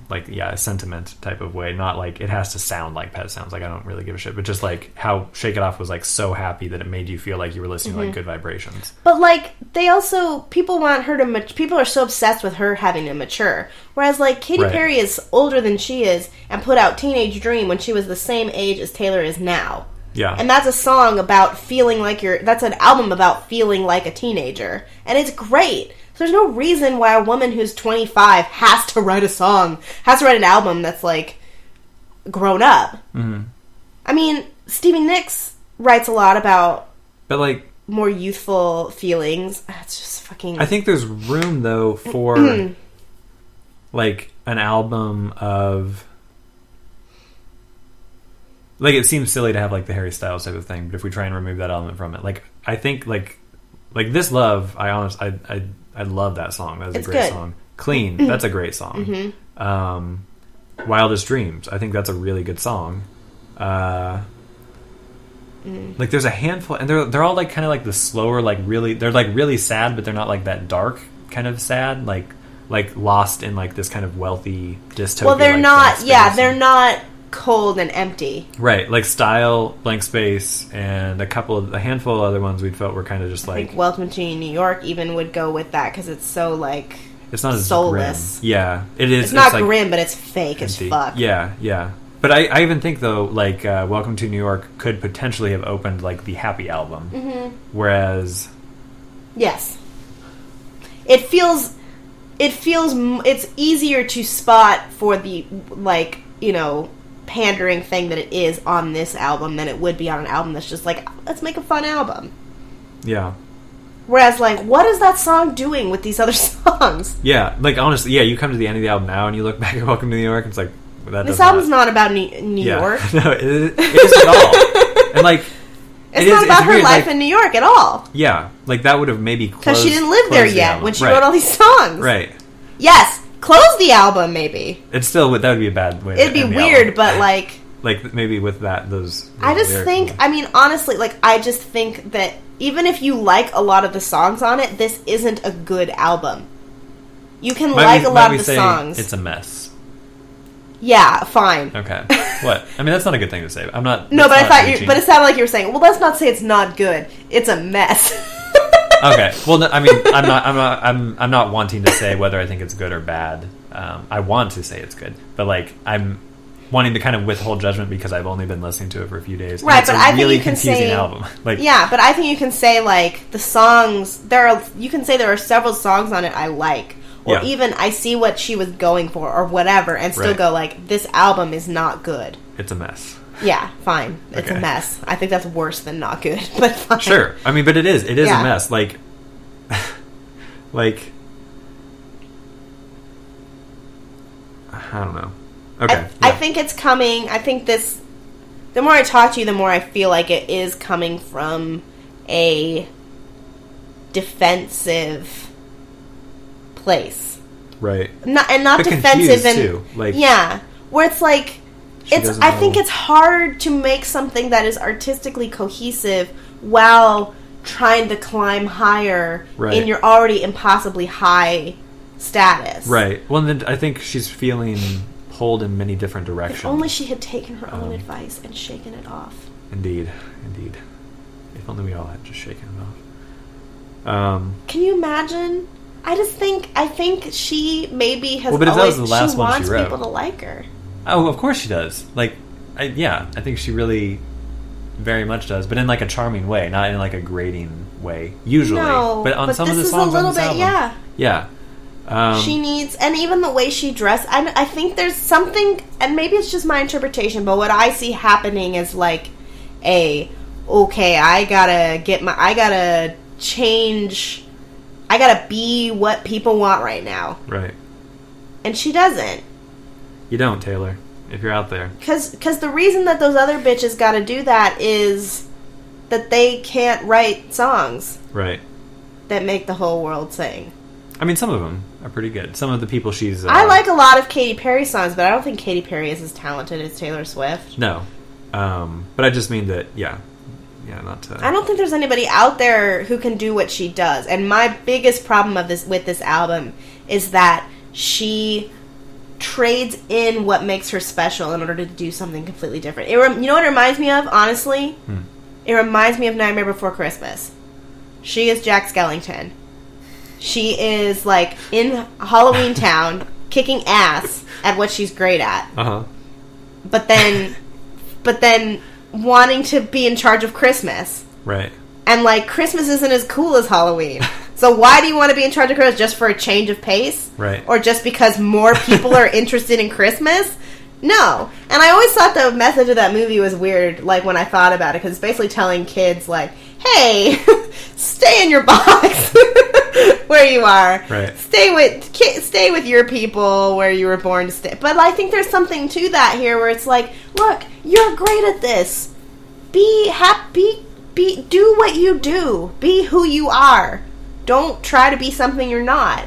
Like, yeah, a sentiment type of way, not like it has to sound like Pet Sounds. Like, I don't really give a shit, but just like how Shake It Off was like so happy that it made you feel like you were listening to like Good Vibrations. But like, they also, people want her to, people are so obsessed with her having to mature. Whereas like, Katy Right. Perry is older than she is and put out Teenage Dream when she was the same age as Taylor is now. Yeah. And that's a song about feeling like that's an album about feeling like a teenager. And it's great. So there's no reason why a woman who's 25 has to write an album that's like grown up. Mm-hmm. I mean, Stevie Nicks writes a lot about But like, more youthful feelings. It's just fucking... I think there's room though for like an album of like, it seems silly to have like the Harry Styles type of thing, but if we try and remove that element from it, like I think like This Love, I love that song. That's a great good. song. Clean, that's a great song. Wildest Dreams, I think that's a really good song. Like there's a handful, and they're all like kind of like the slower, like really, they're like really sad, but they're not like that dark kind of sad, like lost in like this kind of wealthy dystopia. Well, they're like, not, blank yeah, space. they're not cold and empty. Right, like Style, Blank Space, and a handful of other ones we felt were kind of just I like... think Welcome to New York even would go with that because it's so like It's not as soulless. grim. Yeah, it is. It's not like grim, but it's fake empty. as fuck. Yeah. But I even think though, like Welcome to New York could potentially have opened like the Happy album, whereas Yes. It's easier to spot for the, like, you know, pandering thing that it is on this album than it would be on an album that's just like, let's make a fun album. yeah. Whereas, like, what is that song doing with these other songs? Yeah, like honestly, yeah, you come to the end of the album now and you look back at Welcome to New York, it's like This album's not about New York. No, it isn't at all. And like, It's not about her weird, life like, in New York at all. Yeah, like that would have maybe closed, Because she didn't live there closed the yet album. when she Right. wrote all these songs. Right. Yes, close the album, maybe. It's still that would be a bad way. It'd be to end the weird, album. but like... Like maybe with those I just lyrics think, and- I mean, honestly, like, I just think that even if you like a lot of the songs on it, this isn't a good album. You can like a lot of the songs. It's a mess. Yeah, fine. Okay. What? I mean, that's not a good thing to say. I'm not. No, but that's I not thought reaching. but it sounded like you were saying, well, let's not say it's not good. It's a mess. Okay. Well, no, I mean, I'm not wanting to say whether I think it's good or bad. I want to say it's good, but like I'm wanting to kind of withhold judgment because I've only been listening to it for a few days. Right, and it's but a I think really you can confusing say album. Like, yeah, but I think you can say like the songs you can say there are several songs on it I like, or Yeah. even I see what she was going for or whatever, and still Right. go like, this album is not good. it's a mess. Yeah, fine. It's Okay. a mess. I think that's worse than not good, but fine. Sure. I mean, but it is Yeah. a mess. Like, like I don't know. Okay. I yeah. think it's coming. I think this. The more I talk to you, the more I feel like it is coming from a defensive place. Right. Not But defensive confused, and too. Like, yeah, where it's like doesn't I think know. it's hard to make something that is artistically cohesive while trying to climb higher Right. in your already impossibly high status. Right. Well, then I think she's feeling pulled in many different directions. If only she had taken her own advice and shaken it off. Indeed. If only we all had just shaken it off. Can you imagine? I think she maybe has Well, but if that always was the last she one she wants wrote. people to like her. Oh, of course she does. Like, I think she really. very much does, but in like a charming way, not in like a grating way. Usually, No, but on some of the this is songs a little on this bit, album, yeah. She needs, and even the way she dressed, I think there's something, and maybe it's just my interpretation, but what I see happening is like I gotta change, I gotta be what people want right now. Right. And she doesn't. You don't, Taylor, if you're out there. Because the reason that those other bitches gotta do that is that they can't write songs. Right. That make the whole world sing. I mean, some of them are pretty good. Some of the people she's... I like a lot of Katy Perry songs, but I don't think Katy Perry is as talented as Taylor Swift. No. But I just mean that, yeah, not to... I don't think there's anybody out there who can do what she does. And my biggest problem with this album is that she trades in what makes her special in order to do something completely different. You know what it reminds me of, honestly? It reminds me of Nightmare Before Christmas. She is Jack Skellington. She is, like, in Halloween Town, kicking ass at what she's great at. Uh-huh. But then wanting to be in charge of Christmas. Right. And, like, Christmas isn't as cool as Halloween. So why do you want to be in charge of Christmas? Just for a change of pace? Right. Or just because more people are interested in Christmas? No. And I always thought the message of that movie was weird, like, when I thought about it, because it's basically telling kids, like, hey, stay in your box where you are. Right. Stay with your people where you were born to stay. But I think there's something to that here where it's like, look, you're great at this. Be happy. Do what you do. Be who you are. Don't try to be something you're not.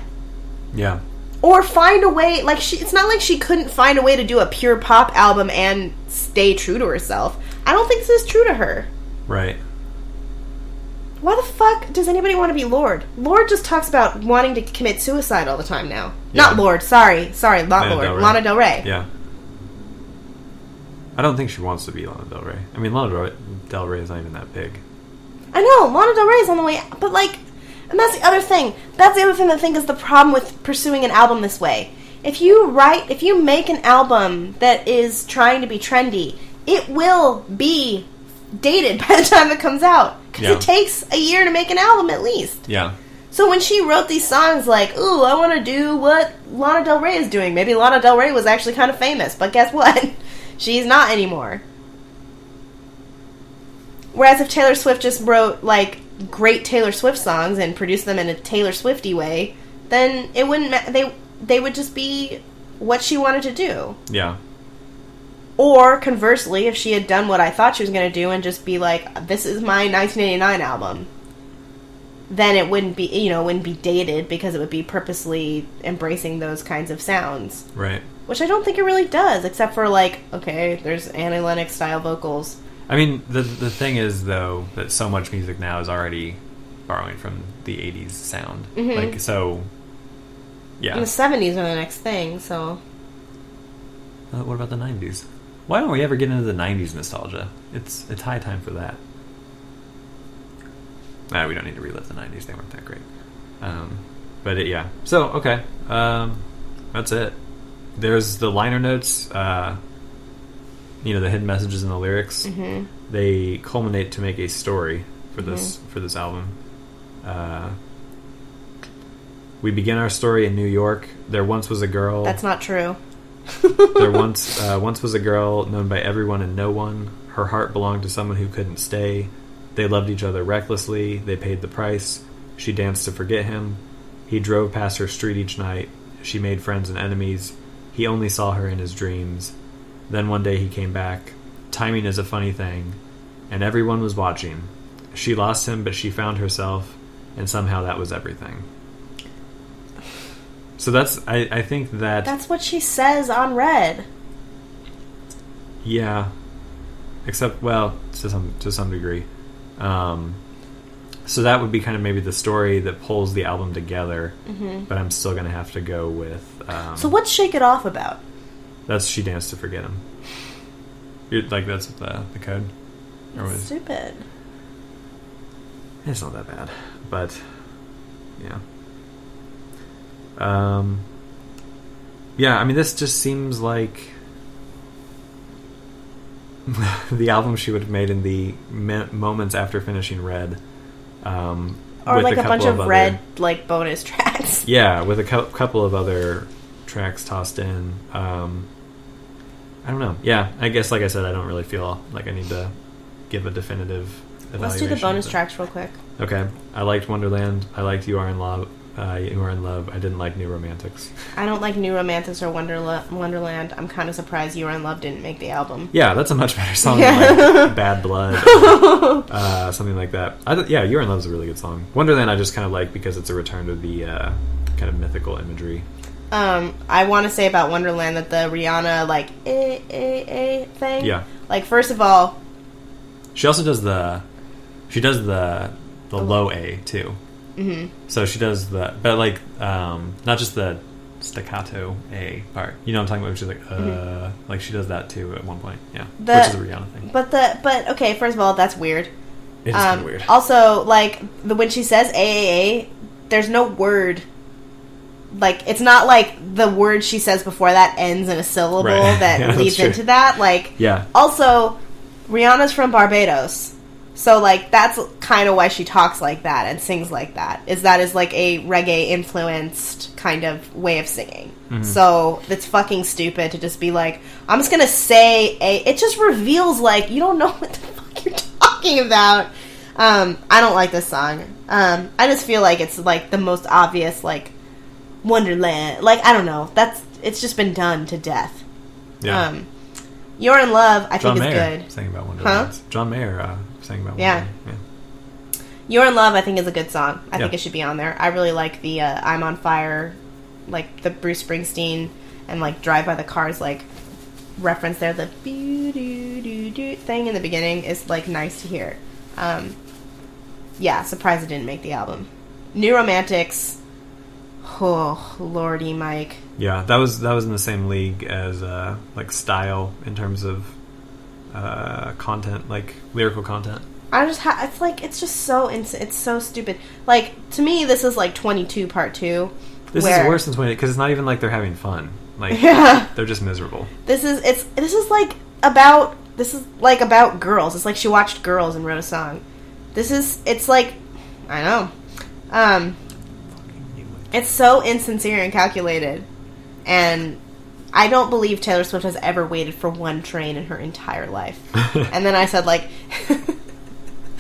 Yeah. Or find a way, like, it's not like she couldn't find a way to do a pure pop album and stay true to herself. I don't think this is true to her. Right. Why the fuck does anybody want to be Lorde? Lorde just talks about wanting to commit suicide all the time now. Yeah. Not Lorde, sorry, not Lorde. Lana Del Rey. Yeah. I don't think she wants to be Lana Del Rey. I mean, Lana Del Rey is not even that big. I know, Lana Del Rey is on the way, but like, and that's the other thing. That's the other thing that I think is the problem with pursuing an album this way. If you make an album that is trying to be trendy, it will be dated by the time it comes out. Because it takes a year to make an album at least. Yeah. So when she wrote these songs like, ooh, I want to do what Lana Del Rey is doing. Maybe Lana Del Rey was actually kind of famous, but guess what? She's not anymore. Whereas if Taylor Swift just wrote, like, great Taylor Swift songs and produced them in a Taylor Swifty way, then it wouldn't they would just be what she wanted to do. Yeah. Or conversely, if she had done what I thought she was going to do and just be like, this is my 1989 album, then it wouldn't be dated because it would be purposely embracing those kinds of sounds. Right. Which I don't think it really does, except for, like, okay, there's Annie Lennox style vocals. I mean, the thing is, though, that so much music now is already borrowing from the 80s sound. Mm-hmm. Like, so, yeah. And the 70s are the next thing, so... What about the 90s? Why don't we ever get into the 90s nostalgia? It's high time for that. We don't need to relive the 90s. They weren't that great. But, yeah. So, okay. That's it. There's the liner notes... the hidden messages in the lyrics. Mm-hmm. They culminate to make a story for this album. We begin our story in New York. There once was a girl. That's not true. There once was a girl known by everyone and no one. Her heart belonged to someone who couldn't stay. They loved each other recklessly. They paid the price. She danced to forget him. He drove past her street each night. She made friends and enemies. He only saw her in his dreams. Then one day he came back. Timing is a funny thing, and everyone was watching. She lost him, but she found herself, and somehow that was everything. So I think that... That's what she says on Red. Yeah. Except, well, to some degree. So that would be kind of maybe the story that pulls the album together, but I'm still going to have to go with... so what's Shake It Off about? That's She Danced to Forget Him. That's the code? That's stupid. It's not that bad. But, yeah. Yeah, I mean, this just seems like... the album she would have made in the moments after finishing Red. Or like a bunch of Red like bonus tracks. Yeah, with a couple of other tracks tossed in. I don't know. Yeah, I guess like I said, I don't really feel like I need to give a definitive evaluation. Let's do the bonus tracks real quick. Okay. I liked Wonderland. I liked You Are in Love. You Are in Love. I didn't like New Romantics. I don't like New Romantics or Wonderland. I'm kind of surprised You Are in Love didn't make the album. Yeah, that's a much better song than like Bad Blood or something like that. Yeah, You Are in Love is a really good song. Wonderland I just kind of like because it's a return to the kind of mythical imagery. I want to say about Wonderland that the Rihanna like thing. Yeah. Like first of all, she also does the low A too. Mm-hmm. So she does but like not just the staccato A part. You know what I'm talking about? She's like like she does that too at one point. Yeah, which is a Rihanna thing. But okay, first of all, that's weird. It is kind of weird. Also, like when she says AAA, there's no word. Like it's not like the word she says before that ends in a syllable that leads into that. Like Also, Rihanna's from Barbados. So, like, that's kind of why she talks like that and sings like that. Is like a reggae-influenced kind of way of singing. Mm-hmm. So, it's fucking stupid to just be like, I'm just gonna say It just reveals, like, you don't know what the fuck you're talking about. I don't like this song. I just feel like it's, like, the most obvious, like, Wonderland. Like, I don't know. It's just been done to death. Yeah. You're in Love, I John think is Mayer good. Sang about Wonderland. Huh? John Mayer sang about Wonderland. Yeah. You're in Love, I think, is a good song. I think it should be on there. I really like the I'm on Fire, like the Bruce Springsteen and like Drive by the Cars like reference there. The doo-doo-doo-doo thing in the beginning is like nice to hear. Surprised it didn't make the album. New Romantics. Oh, Lordy, Mike. Yeah, that was in the same league as like style in terms of content, like lyrical content. I just it's just so it's so stupid. Like to me, this is like 22 Part 2. This is worse than 20 because it's not even like they're having fun. Like they're just miserable. This is like about girls. It's like she watched Girls and wrote a song. It's like I know. It's so insincere and calculated. And I don't believe Taylor Swift has ever waited for one train in her entire life. And then I said, like,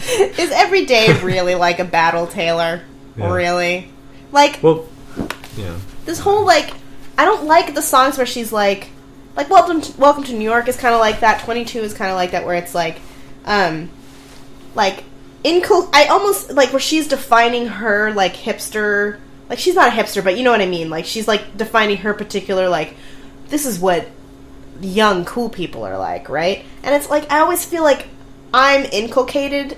is every day really like a battle, Taylor? Yeah. Really? Like, this whole, like, I don't like the songs where she's like Welcome to New York is kind of like that. 22 is kind of like that, where it's like, I almost, like, where she's defining her, like, hipster... Like, she's not a hipster, but you know what I mean. Like, she's, like, defining her particular, like, this is what young, cool people are like, right? And it's, like, I always feel like I'm inculcated.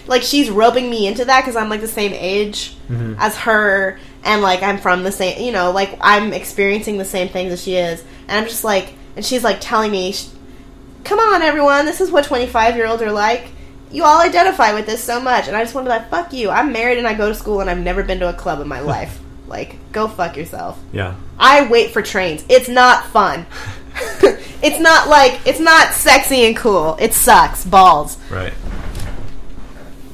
like, she's rubbing me into that because I'm, like, the same age as her. And, like, I'm from the same, you know, like, I'm experiencing the same things as she is. And I'm just, like, and she's, like, telling me, come on, everyone, this is what 25-year-olds are like. You all identify with this so much. And I just want to be like, fuck you. I'm married and I go to school and I've never been to a club in my life. Like, go fuck yourself. Yeah. I wait for trains. It's not fun. It's not sexy and cool. It sucks. Balls. Right.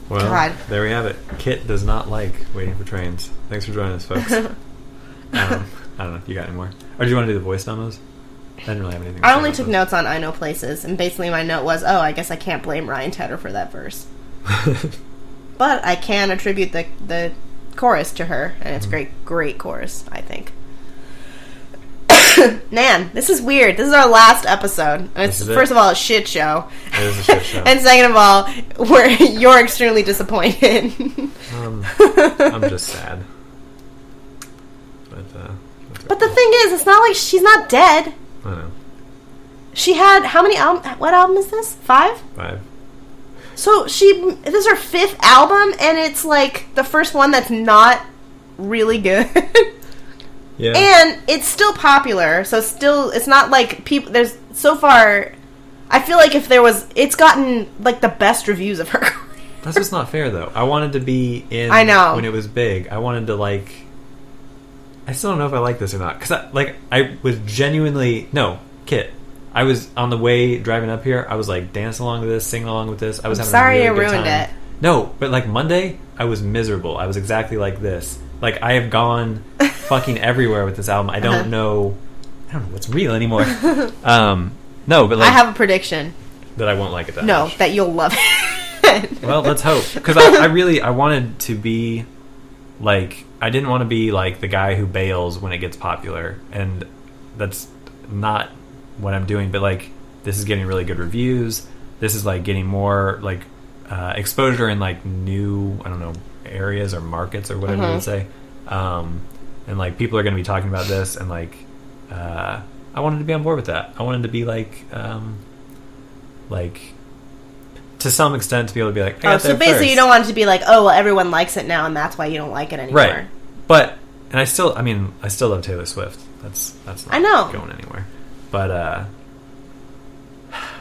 Well, there we have it. Kit does not like waiting for trains. Thanks for joining us, folks. I don't know. You got any more? Or do you want to do the voice demos? I didn't really have anything to say. I only took notes on I Know Places, and basically my note was, I guess I can't blame Ryan Tedder for that verse. But I can attribute the chorus to her, and it's great chorus, I think. Man, this is weird. This is our last episode. And it's, first of all, a shit show. It is a shit show. And second of all, you're extremely disappointed. I'm just sad. But the thing is, it's not like she's not dead. I know. She had how many albums? What album is this? 5? 5. So this is her 5th album, and it's like the first one that's not really good. Yeah. And it's still popular, so it's not like people. There's so far. I feel like it's gotten like the best reviews of her. That's just not fair, though. I wanted to be in. I know. When it was big, I wanted to like. I still don't know if I like this or not because I was genuinely Kit. I was on the way driving up here. I was like dancing along with this, singing along with this. I was having sorry a really I good ruined time. it. No, but like Monday, I was miserable. I was exactly like this. Like I have gone fucking everywhere with this album. I don't know what's real anymore. No, but like I have a prediction. that I won't like it that No, much. that you'll love it. Well, let's hope. Because I wanted to be like, I didn't want to be like the guy who bails when it gets popular, and that's not what I'm doing. But like, this is getting really good reviews. This is like getting more like exposure in like new, I don't know, areas or markets or whatever you would say. And like people are going to be talking about this, and like I wanted to be on board with that. I wanted to be like to some extent to be able to be like, so basically you don't want it to be like, oh, well, everyone likes it now and that's why you don't like it anymore. Right. But, and I still love Taylor Swift. That's not I know. going anywhere. But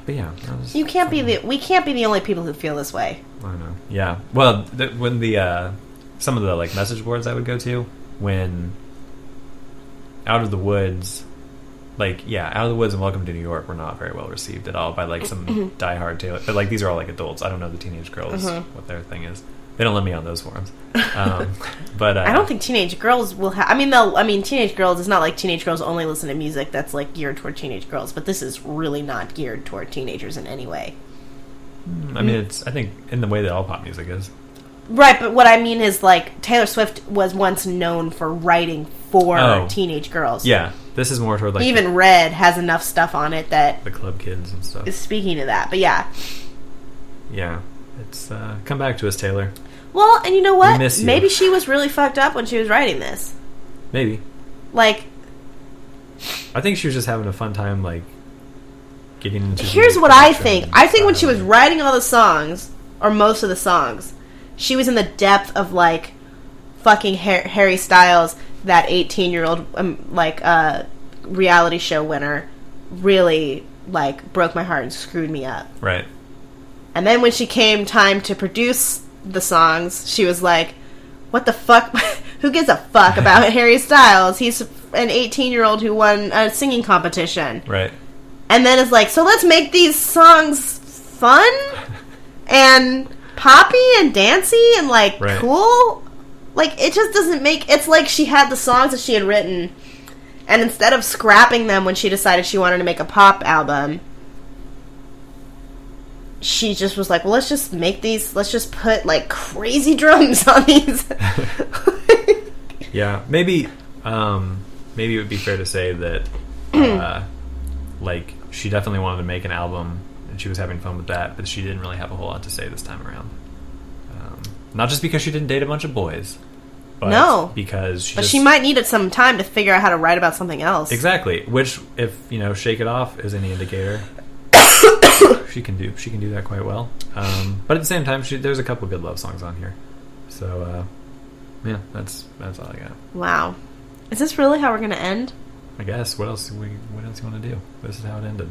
yeah. We can't be the only people who feel this way. I know. Yeah. Well, when some of the like message boards I would go to, when Out of the Woods, like, yeah, Out of the Woods and Welcome to New York were not very well received at all by like some diehard Taylor. But like, these are all like adults. I don't know the teenage girls what their thing is. They don't let me on those forums. But I don't think teenage girls will have. I mean, teenage girls. It's not like teenage girls only listen to music that's like geared toward teenage girls. But this is really not geared toward teenagers in any way. I mean, it's, I think, in the way that all pop music is. Right, but what I mean is like Taylor Swift was once known for writing for teenage girls. Yeah, this is more toward like even Red has enough stuff on it that the club kids and stuff is speaking to that. But yeah, it's come back to us, Taylor. Well, and you know what? We miss you. Maybe she was really fucked up when she was writing this. Maybe. Like, I think she was just having a fun time, like getting into. Here's what I think. I think when she was writing all the songs, or most of the songs, she was in the depth of like fucking Harry Styles, that 18-year-old reality show winner, really like broke my heart and screwed me up. Right. And then when she came time to produce the songs, she was like, what the fuck? Who gives a fuck about Harry Styles? He's an 18-year-old who won a singing competition. Right. And then it's like, so let's make these songs fun and poppy and dancey and like cool. Like, it just doesn't make... It's like she had the songs that she had written, and instead of scrapping them when she decided she wanted to make a pop album, she just was like, well, let's just make these... Let's just put, like, crazy drums on these. Yeah. Maybe it would be fair to say that, like, she definitely wanted to make an album, and she was having fun with that, but she didn't really have a whole lot to say this time around. Not just because she didn't date a bunch of boys, but because she might need some time to figure out how to write about something else. Exactly. Which, if Shake It Off is any indicator, she can do that quite well. But at the same time, there's a couple good love songs on here. So yeah, that's all I got. Wow, is this really how we're gonna end? I guess. What else you want to do? This is how it ended.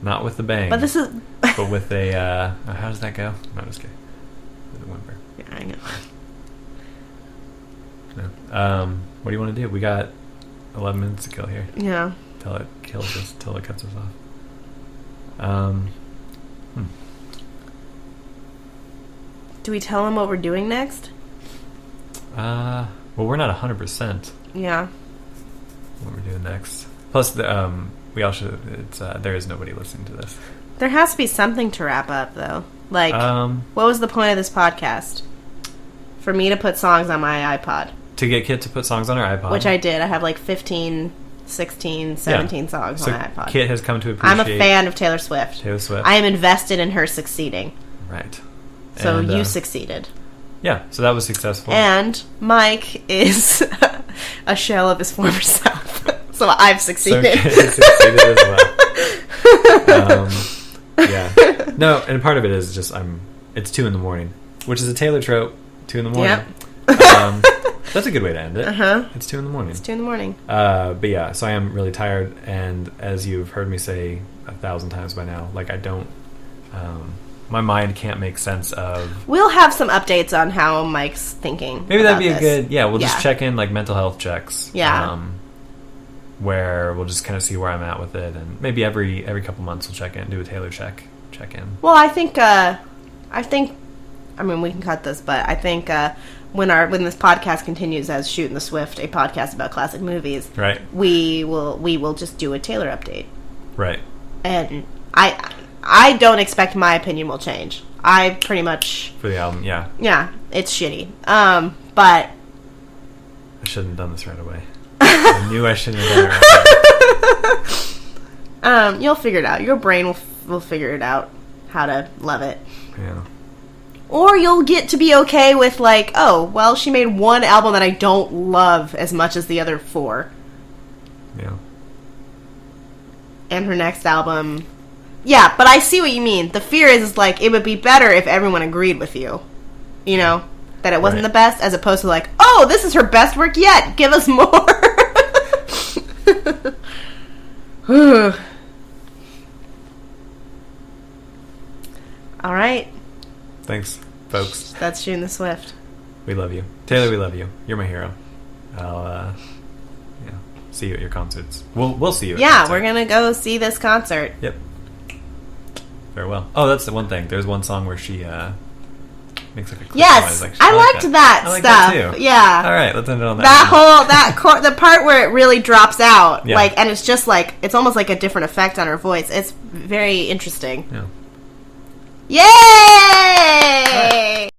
Not with the bang, but this is. But with a how does that go? No, just kidding. With a whimper. Yeah, I know. No. What do you want to do? We got 11 minutes to kill here. Yeah. Till it kills us. Till it cuts us off. Do we tell him what we're doing next? Well, we're not 100%. Yeah. What we're doing next. Plus, we also there is nobody listening to this. There has to be something to wrap up, though. Like, what was the point of this podcast? For me to put songs on my iPod. To get Kit to put songs on her iPod. Which I did. I have like 15, 16, 17 songs on my iPod. Kit has come to appreciate... I'm a fan of Taylor Swift. I am invested in her succeeding. Right. So you succeeded. Yeah, so that was successful. And Mike is a shell of his former self. So I've succeeded. So Kit succeeded as well. Yeah. No, and part of it is just it's 2 a.m, which is a Taylor trope. 2 a.m. Yep. That's a good way to end it. It's 2 a.m. It's 2 a.m. But yeah, so I am really tired, and as you've heard me say 1,000 times by now, like I don't, my mind can't make sense of. We'll have some updates on how Mike's thinking. Maybe that'd be a good. Yeah, we'll just check in like mental health checks. Yeah. where we'll just kind of see where I'm at with it, and maybe every couple months we'll check in, do a Taylor check in. Well, I think I mean, we can cut this, but I think when this podcast continues as Shootin' the Swift, a podcast about classic movies, right, we will just do a Taylor update, right, and I don't expect my opinion will change. I pretty much for the album, yeah, it's shitty, but I shouldn't have done this right away. I knew I shouldn't have done it right away. You'll figure it out. Your brain will figure it out how to love it. Yeah. Or you'll get to be okay with, like, oh, well, she made one album that I don't love as much as the other 4. Yeah. And her next album... Yeah, but I see what you mean. The fear is like, it would be better if everyone agreed with you. You know? That it wasn't the best, as opposed to like, oh, this is her best work yet. Give us more. All right. Thanks, folks. That's Shootin' the Swift. We love you. Taylor, we love you. You're my hero. I'll see you at your concerts. We'll see you at concert. We're going to go see this concert. Yep. Farewell. Oh, that's the one thing. There's one song where she makes like a click noise. Like, I liked that I like stuff. That too. Yeah. All right, let's end it on that. The part where it really drops out, yeah. like, and it's just like, it's almost like a different effect on her voice. It's very interesting. Yeah. Yay!